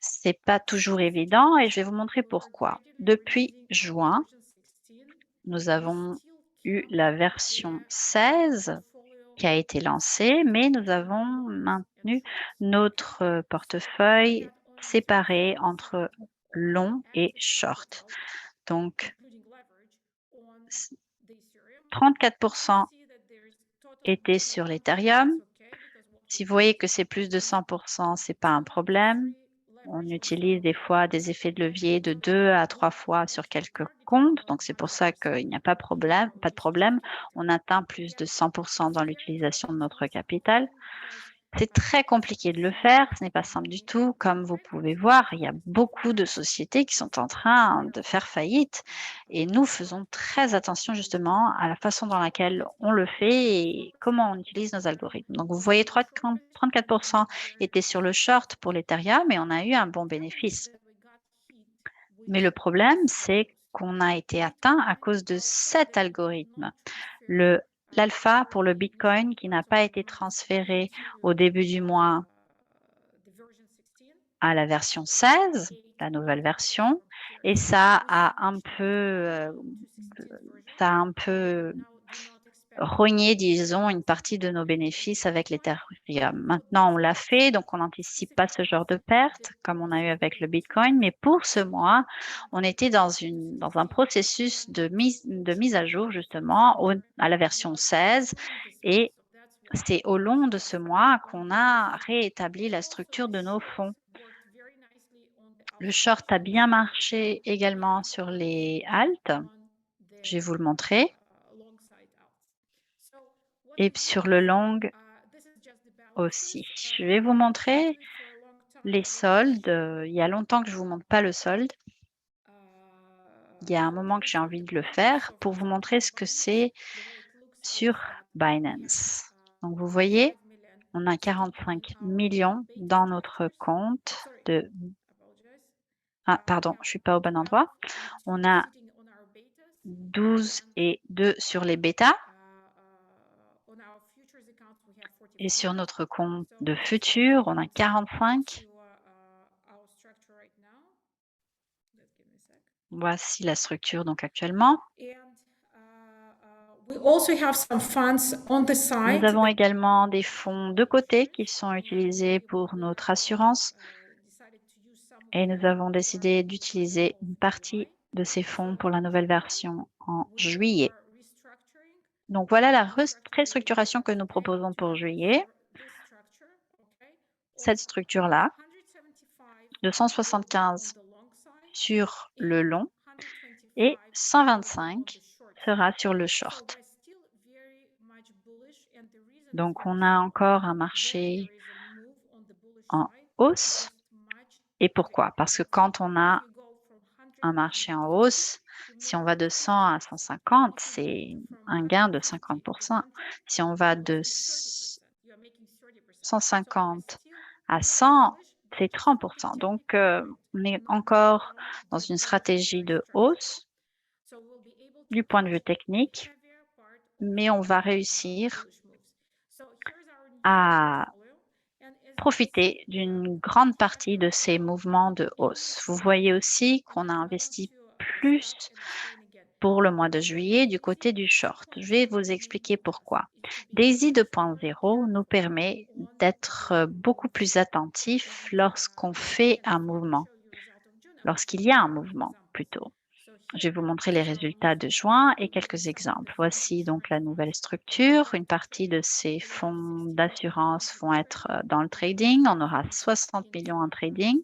c'est pas toujours évident et je vais vous montrer pourquoi. Depuis juin, nous avons eu la version 16 qui a été lancée, mais nous avons maintenu notre portefeuille séparé entre long et short. Donc, 34% étaient sur l'Ethereum. Si vous voyez que c'est plus de 100%, c'est pas un problème. On utilise des fois des effets de levier de 2 à 3 fois sur quelques comptes, donc c'est pour ça qu'il n'y a pas de problème. On atteint plus de 100% dans l'utilisation de notre capital. C'est très compliqué de le faire, ce n'est pas simple du tout. Comme vous pouvez voir, il y a beaucoup de sociétés qui sont en train de faire faillite et nous faisons très attention justement à la façon dans laquelle on le fait et comment on utilise nos algorithmes. Donc vous voyez 34% étaient sur le short pour l'Ethereum et on a eu un bon bénéfice. Mais le problème, c'est qu'on a été atteint à cause de cet algorithme. L'alpha pour le Bitcoin qui n'a pas été transféré au début du mois à la version 16, la nouvelle version, et ça a un peu rogné, disons, une partie de nos bénéfices avec l'Ethereum. Maintenant, on l'a fait, donc on n'anticipe pas ce genre de perte comme on a eu avec le Bitcoin, mais pour ce mois, on était dans un processus de mise à jour justement à la version 16 et c'est au long de ce mois qu'on a réétabli la structure de nos fonds. Le short a bien marché également sur les alt. Je vais vous le montrer. Et sur le long aussi. Je vais vous montrer les soldes. Il y a longtemps que je ne vous montre pas le solde. il y a un moment que j'ai envie de le faire pour vous montrer ce que c'est sur Binance. Donc vous voyez, on a 45 millions dans notre compte de... Ah, pardon, je suis pas au bon endroit. On a 12 et 2 sur les bêtas. Et sur notre compte de futur, on a 45. Voici la structure donc actuellement. Nous avons également des fonds de côté qui sont utilisés pour notre assurance et nous avons décidé d'utiliser une partie de ces fonds pour la nouvelle version en juillet. Donc voilà la restructuration que nous proposons pour juillet. Cette structure-là, de 175 sur le long et 125 sera sur le short. Donc on a encore un marché en hausse. Et pourquoi? Parce que quand on a un marché en hausse, si on va de 100 à 150, c'est un gain de 50%. Si on va de 150 à 100, c'est 30%. Donc, on est encore dans une stratégie de hausse du point de vue technique, mais on va réussir à profiter d'une grande partie de ces mouvements de hausse. Vous voyez aussi qu'on a investi plus pour le mois de juillet du côté du short. Je vais vous expliquer pourquoi. Daisy 2.0 nous permet d'être beaucoup plus attentifs lorsqu'on fait un mouvement, lorsqu'il y a un mouvement plutôt. Je vais vous montrer les résultats de juin et quelques exemples. Voici donc la nouvelle structure. Une partie de ces fonds d'assurance vont être dans le trading. On aura 60 millions en trading.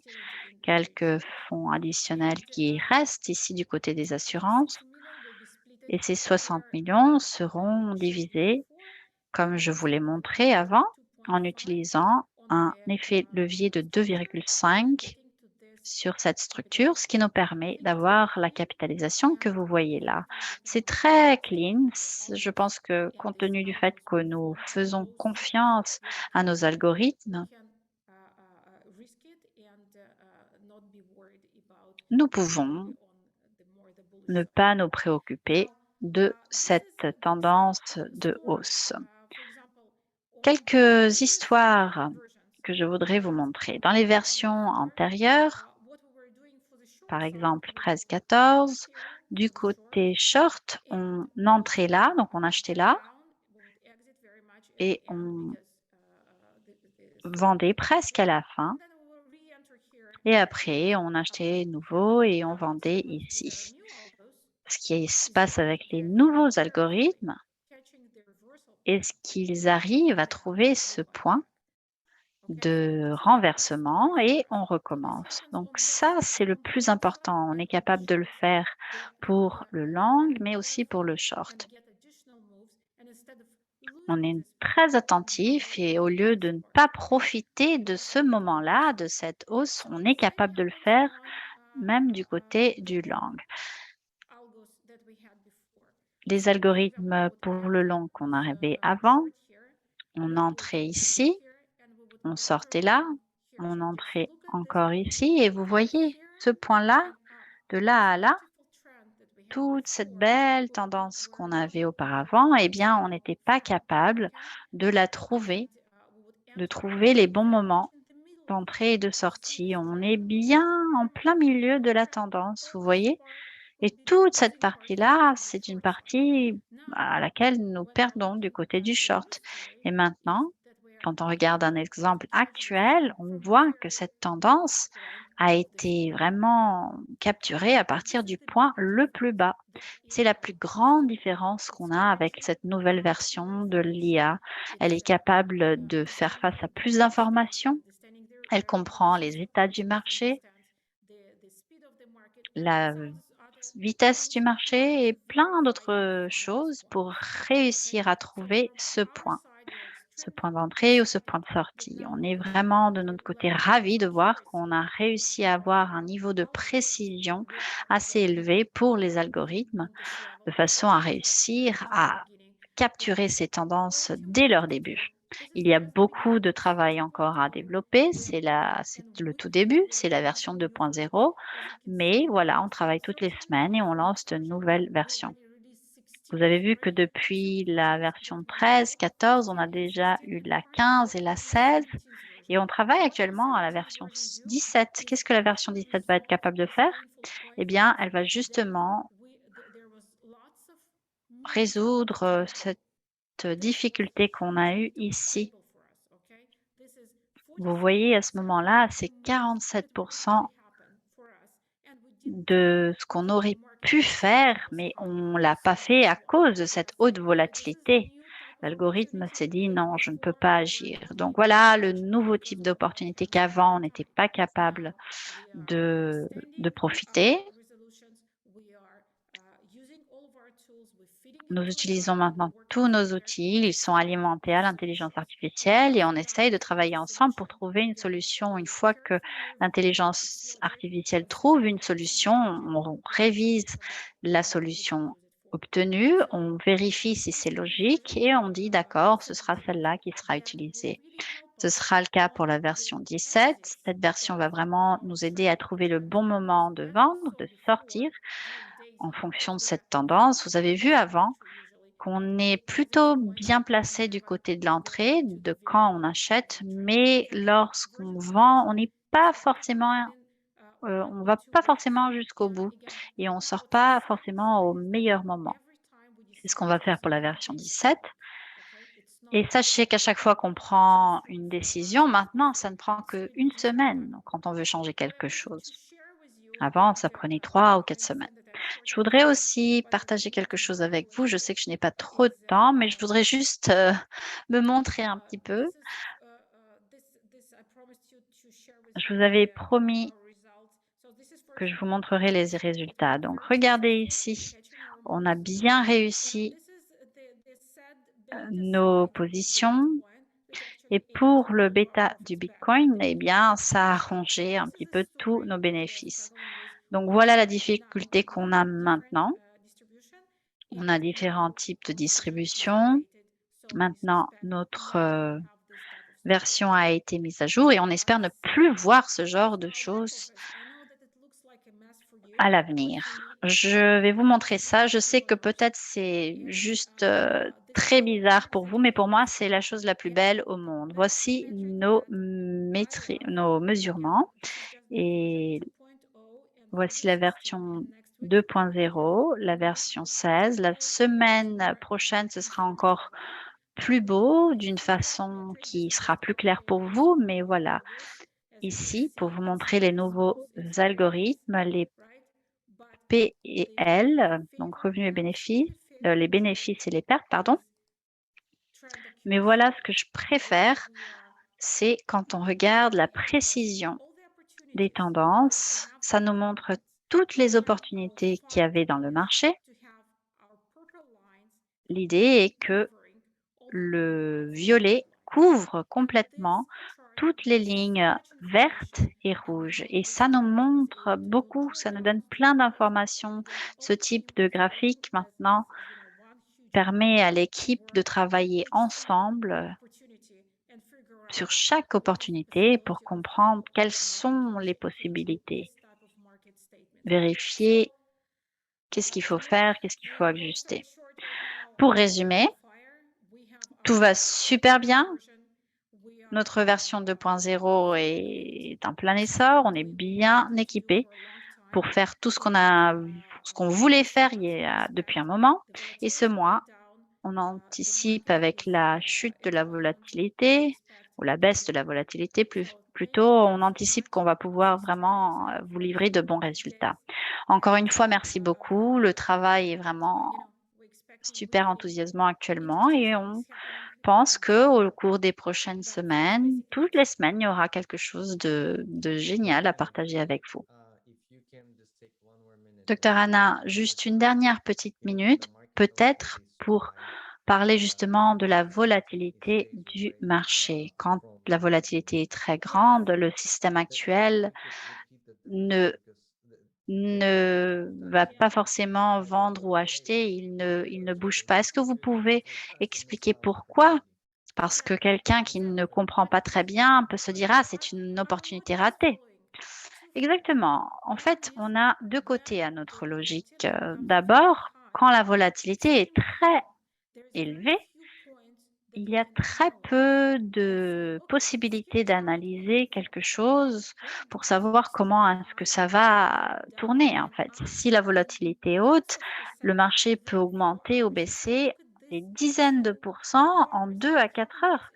Quelques fonds additionnels qui restent ici du côté des assurances. Et ces 60 millions seront divisés, comme je vous l'ai montré avant, en utilisant un effet levier de 2,5 sur cette structure, ce qui nous permet d'avoir la capitalisation que vous voyez là. C'est très clean. Je pense que compte tenu du fait que nous faisons confiance à nos algorithmes, nous pouvons ne pas nous préoccuper de cette tendance de hausse. Quelques histoires que je voudrais vous montrer. Dans les versions antérieures, par exemple 13-14, du côté short, on entrait là, donc on achetait là, et on vendait presque à la fin. Et après, on achetait nouveau et on vendait ici. Ce qui se passe avec les nouveaux algorithmes, est-ce qu'ils arrivent à trouver ce point de renversement et on recommence. Donc ça, c'est le plus important. On est capable de le faire pour le long, mais aussi pour le short. On est très attentif et au lieu de ne pas profiter de ce moment-là, de cette hausse, on est capable de le faire même du côté du long. Les algorithmes pour le long qu'on avait avant, on entrait ici, on sortait là, on entrait encore ici et vous voyez ce point-là, de là à là, toute cette belle tendance qu'on avait auparavant, eh bien, on n'était pas capable de la trouver, de trouver les bons moments d'entrée et de sortie. On est bien en plein milieu de la tendance, vous voyez? Et toute cette partie-là, c'est une partie à laquelle nous perdons du côté du short. Et maintenant, quand on regarde un exemple actuel, on voit que cette tendance a été vraiment capturée à partir du point le plus bas. C'est la plus grande différence qu'on a avec cette nouvelle version de l'IA. Elle est capable de faire face à plus d'informations. Elle comprend les états du marché, la vitesse du marché et plein d'autres choses pour réussir à trouver ce point. ce point d'entrée ou ce point de sortie. On est vraiment de notre côté ravis de voir qu'on a réussi à avoir un niveau de précision assez élevé pour les algorithmes, de façon à réussir à capturer ces tendances dès leur début. Il y a beaucoup de travail encore à développer, c'est le tout début, c'est la version 2.0, mais voilà, on travaille toutes les semaines et on lance de nouvelles versions. Vous avez vu que depuis la version 13, 14, on a déjà eu la 15 et la 16 et on travaille actuellement à la version 17. Qu'est-ce que la version 17 va être capable de faire? Eh bien, elle va justement résoudre cette difficulté qu'on a eue ici. Vous voyez, à ce moment-là, c'est 47% de ce qu'on aurait pu faire, mais on ne l'a pas fait à cause de cette haute volatilité. L'algorithme s'est dit non, je ne peux pas agir. Donc voilà le nouveau type d'opportunité qu'avant on n'était pas capable de profiter. Nous utilisons maintenant tous nos outils, ils sont alimentés à l'intelligence artificielle et on essaye de travailler ensemble pour trouver une solution. Une fois que l'intelligence artificielle trouve une solution, on révise la solution obtenue, on vérifie si c'est logique et on dit d'accord, ce sera celle-là qui sera utilisée. Ce sera le cas pour la version 17. Cette version va vraiment nous aider à trouver le bon moment de vendre, de sortir en fonction de cette tendance. Vous avez vu avant qu'on est plutôt bien placé du côté de l'entrée, de quand on achète, mais lorsqu'on vend, on n'est pas forcément, on va pas forcément jusqu'au bout et on sort pas forcément au meilleur moment. C'est ce qu'on va faire pour la version 17. Et sachez qu'à chaque fois qu'on prend une décision, maintenant, ça ne prend qu'une semaine quand on veut changer quelque chose. Avant, ça prenait 3 ou 4 semaines. Je voudrais aussi partager quelque chose avec vous. Je sais que je n'ai pas trop de temps, mais je voudrais juste me montrer un petit peu. Je vous avais promis que je vous montrerai les résultats. Donc, regardez ici, on a bien réussi nos positions. Et pour le bêta du Bitcoin, eh bien, ça a rongé un petit peu tous nos bénéfices. Donc, voilà la difficulté qu'on a maintenant. On a différents types de distribution. Maintenant, notre version a été mise à jour et on espère ne plus voir ce genre de choses à l'avenir. Je vais vous montrer ça. Je sais que peut-être c'est juste très bizarre pour vous, mais pour moi, c'est la chose la plus belle au monde. Voici nos mesurements et voici la version 2.0, la version 16. La semaine prochaine, ce sera encore plus beau, d'une façon qui sera plus claire pour vous, mais voilà, ici, pour vous montrer les nouveaux algorithmes, les P et L, donc revenus et bénéfices, les bénéfices et les pertes, pardon. Mais voilà ce que je préfère, c'est quand on regarde la précision des tendances, ça nous montre toutes les opportunités qu'il y avait dans le marché. L'idée est que le violet couvre complètement toutes les lignes vertes et rouges. Et ça nous montre beaucoup, ça nous donne plein d'informations. Ce type de graphique maintenant permet à l'équipe de travailler ensemble sur chaque opportunité pour comprendre quelles sont les possibilités. Vérifier qu'est-ce qu'il faut faire, qu'est-ce qu'il faut ajuster. Pour résumer, tout va super bien. Notre version 2.0 est en plein essor. On est bien équipé pour faire tout ce qu'on voulait faire depuis un moment. Et ce mois, on anticipe avec la chute de la volatilité ou la baisse de la volatilité plutôt, on anticipe qu'on va pouvoir vraiment vous livrer de bons résultats. Encore une fois, merci beaucoup. Le travail est vraiment super enthousiasmant actuellement et on pense qu'au cours des prochaines semaines, toutes les semaines, il y aura quelque chose de génial à partager avec vous. Docteur Anna, juste une dernière petite minute, peut-être pour parlait justement de la volatilité du marché. Quand la volatilité est très grande, le système actuel ne va pas forcément vendre ou acheter, il ne bouge pas. Est-ce que vous pouvez expliquer pourquoi? Parce que quelqu'un qui ne comprend pas très bien peut se dire: «Ah, c'est une opportunité ratée». Exactement. En fait, on a 2 côtés à notre logique. D'abord, quand la volatilité est très élevée, il y a très peu de possibilités d'analyser quelque chose pour savoir comment est-ce que ça va tourner, en fait. Si la volatilité est haute, le marché peut augmenter ou baisser des dizaines de pourcents en 2 à 4 heures.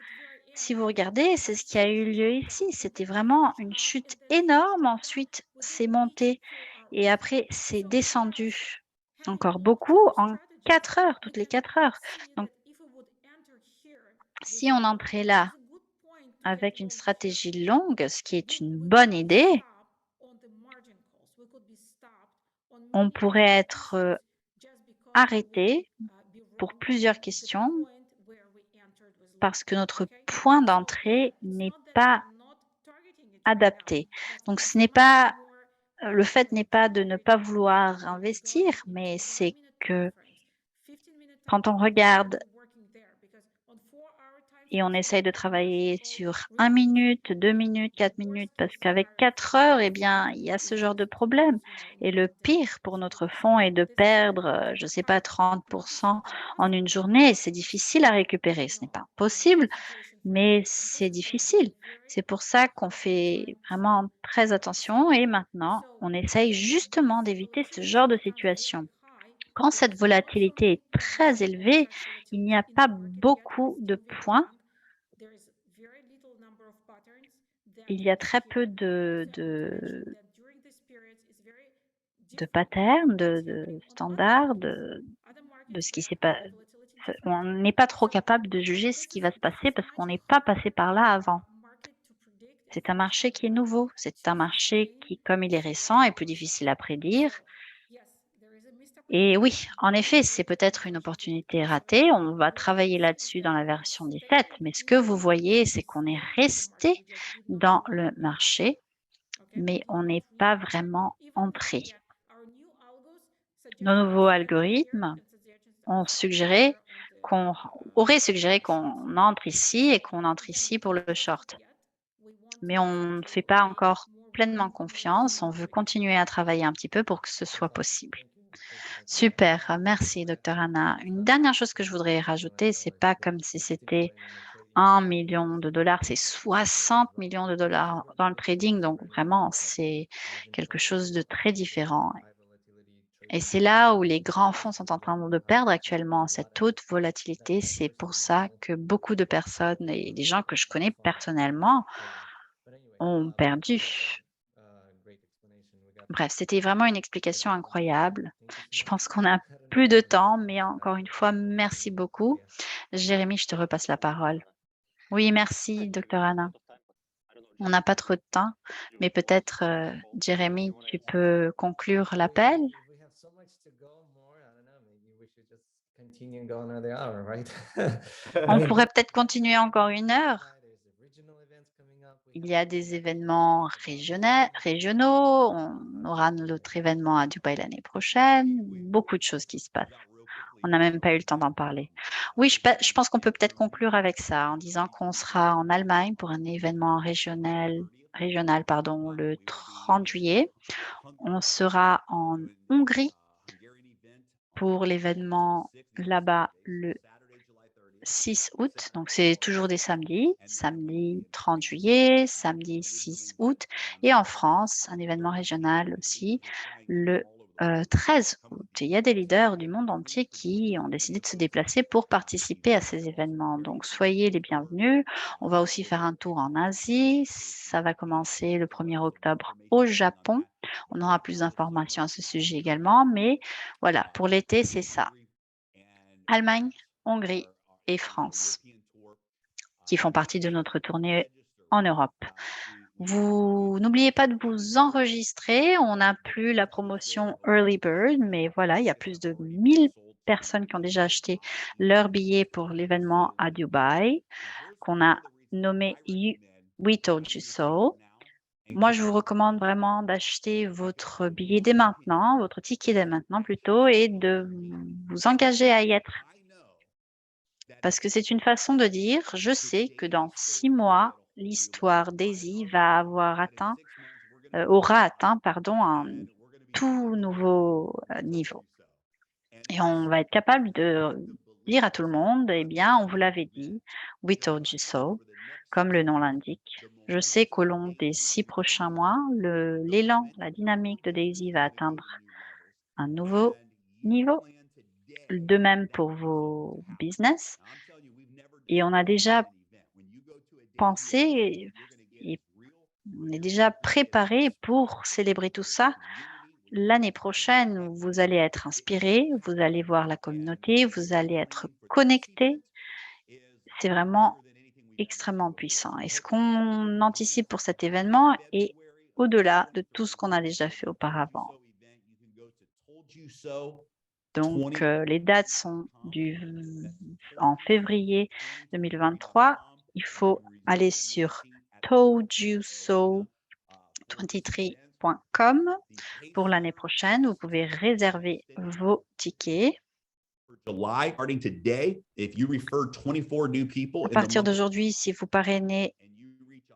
Si vous regardez, c'est ce qui a eu lieu ici. C'était vraiment une chute énorme. Ensuite, c'est monté et après, c'est descendu encore beaucoup en 4 heures, toutes les 4 heures. Donc, si on entrait là avec une stratégie longue, ce qui est une bonne idée, on pourrait être arrêté pour plusieurs questions parce que notre point d'entrée n'est pas adapté. Donc, ce n'est pas le fait n'est pas de ne pas vouloir investir, mais c'est que quand on regarde et on essaye de travailler sur 1 minute, 2 minutes, 4 minutes, parce qu'avec 4 heures, eh bien, il y a ce genre de problème et le pire pour notre fonds est de perdre, je ne sais pas 30 en une journée. C'est difficile à récupérer. Ce n'est pas impossible, mais c'est difficile. C'est pour ça qu'on fait vraiment très attention et maintenant, on essaye justement d'éviter ce genre de situation. Quand cette volatilité est très élevée, il n'y a pas beaucoup de points. Il y a très peu de patterns, de standards, de ce qui s'est pas on n'est pas trop capable de juger ce qui va se passer parce qu'on n'est pas passé par là avant. C'est un marché qui est nouveau, c'est un marché qui, comme il est récent, est plus difficile à prédire. Et oui, en effet, c'est peut-être une opportunité ratée. On va travailler là-dessus dans la version 17, mais ce que vous voyez, c'est qu'on est resté dans le marché, mais on n'est pas vraiment entré. Nos nouveaux algorithmes ont suggéré aurait suggéré qu'on entre ici et qu'on entre ici pour le short. Mais on ne fait pas encore pleinement confiance. On veut continuer à travailler un petit peu pour que ce soit possible. Super, merci docteur Anna. Une dernière chose que je voudrais rajouter, c'est pas comme si c'était 1 million de dollars, c'est 60 millions de dollars dans le trading, donc vraiment c'est quelque chose de très différent. Et c'est là où les grands fonds sont en train de perdre actuellement cette haute volatilité. C'est pour ça que beaucoup de personnes et des gens que je connais personnellement ont perdu. Bref, c'était vraiment une explication incroyable. Je pense qu'on a plus de temps, mais encore une fois, merci beaucoup. Jérémy, je te repasse la parole. Oui, merci, docteur Anna. On n'a pas trop de temps, mais peut-être, Jérémy, tu peux conclure l'appel? On pourrait peut-être continuer encore 1 heure. Il y a des événements régionaux, on aura notre événement à Dubaï l'année prochaine, beaucoup de choses qui se passent. On n'a même pas eu le temps d'en parler. Oui, je pense qu'on peut peut-être conclure avec ça en disant qu'on sera en Allemagne pour un événement régional pardon, le 30 juillet. On sera en Hongrie pour l'événement là-bas le 6 août, donc c'est toujours des samedis, samedi 30 juillet, samedi 6 août et en France, un événement régional aussi le, 13 août. Il y a des leaders du monde entier qui ont décidé de se déplacer pour participer à ces événements, donc soyez les bienvenus. On va aussi faire un tour en Asie, ça va commencer le 1er octobre au Japon. On aura plus d'informations à ce sujet également, mais voilà, pour l'été, c'est ça. Allemagne, Hongrie et France, qui font partie de notre tournée en Europe. Vous n'oubliez pas de vous enregistrer. On n'a plus la promotion Early Bird, mais voilà, il y a plus de 1000 personnes qui ont déjà acheté leur billet pour l'événement à Dubaï, qu'on a nommé We Told You So. Moi, je vous recommande vraiment d'acheter votre billet dès maintenant, votre ticket dès maintenant plutôt, et de vous engager à y être. Parce que c'est une façon de dire, je sais que dans 6 mois, l'histoire Daisy aura atteint, pardon, un tout nouveau niveau. Et on va être capable de dire à tout le monde, eh bien, on vous l'avait dit, we told you so, comme le nom l'indique. Je sais qu'au long des 6 prochains mois, l'élan, la dynamique de Daisy va atteindre un nouveau niveau. De même pour vos business. Et on a déjà pensé et on est déjà préparé pour célébrer tout ça. L'année prochaine, vous allez être inspiré, vous allez voir la communauté, vous allez être connecté. C'est vraiment extrêmement puissant. Et ce qu'on anticipe pour cet événement est au-delà de tout ce qu'on a déjà fait auparavant. Donc, les dates sont en février 2023. Il faut aller sur toldyousO23.com pour l'année prochaine. Vous pouvez réserver vos tickets. July, starting today, if you refer 24 new people À in the partir month of d'aujourd'hui, si vous parrainez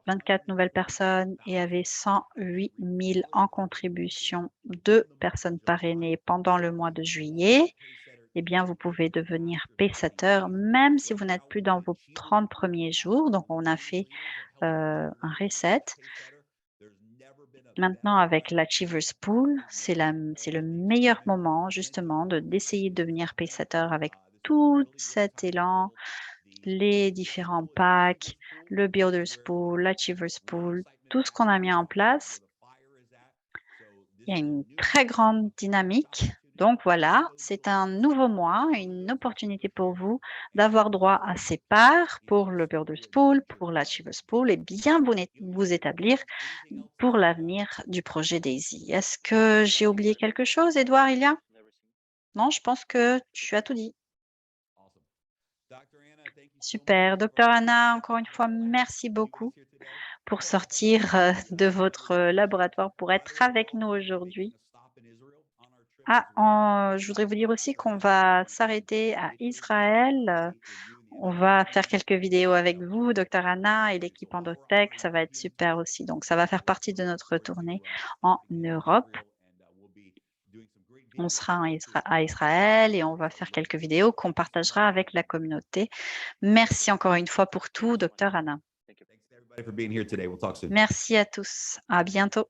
24 nouvelles personnes et avez 108 000 en contribution de personnes parrainées pendant le mois de juillet, eh bien, vous pouvez devenir paysateur même si vous n'êtes plus dans vos 30 premiers jours. Donc, on a fait un reset. Maintenant, avec l'Achievers Pool, c'est le meilleur moment justement d'essayer de devenir paysateur avec tout cet élan, les différents packs, le Builders Pool, l'Achievers Pool, tout ce qu'on a mis en place. Il y a une très grande dynamique. Donc voilà, c'est un nouveau mois, une opportunité pour vous d'avoir droit à ces parts pour le Builders Pool, pour l'Achievers Pool et bien vous établir pour l'avenir du projet Daisy. Est-ce que j'ai oublié quelque chose, Edouard, Ilia? Non, je pense que tu as tout dit. Super. Docteur Anna, encore une fois, merci beaucoup pour sortir de votre laboratoire pour être avec nous aujourd'hui. Je voudrais vous dire aussi qu'on va s'arrêter à Israël. On va faire quelques vidéos avec vous, Docteur Anna et l'équipe Endotech. Ça va être super aussi. Donc, ça va faire partie de notre tournée en Europe. On sera à Israël et on va faire quelques vidéos qu'on partagera avec la communauté. Merci encore une fois pour tout, Docteur Anna. for being here today. We'll talk soon. Merci à tous. À bientôt.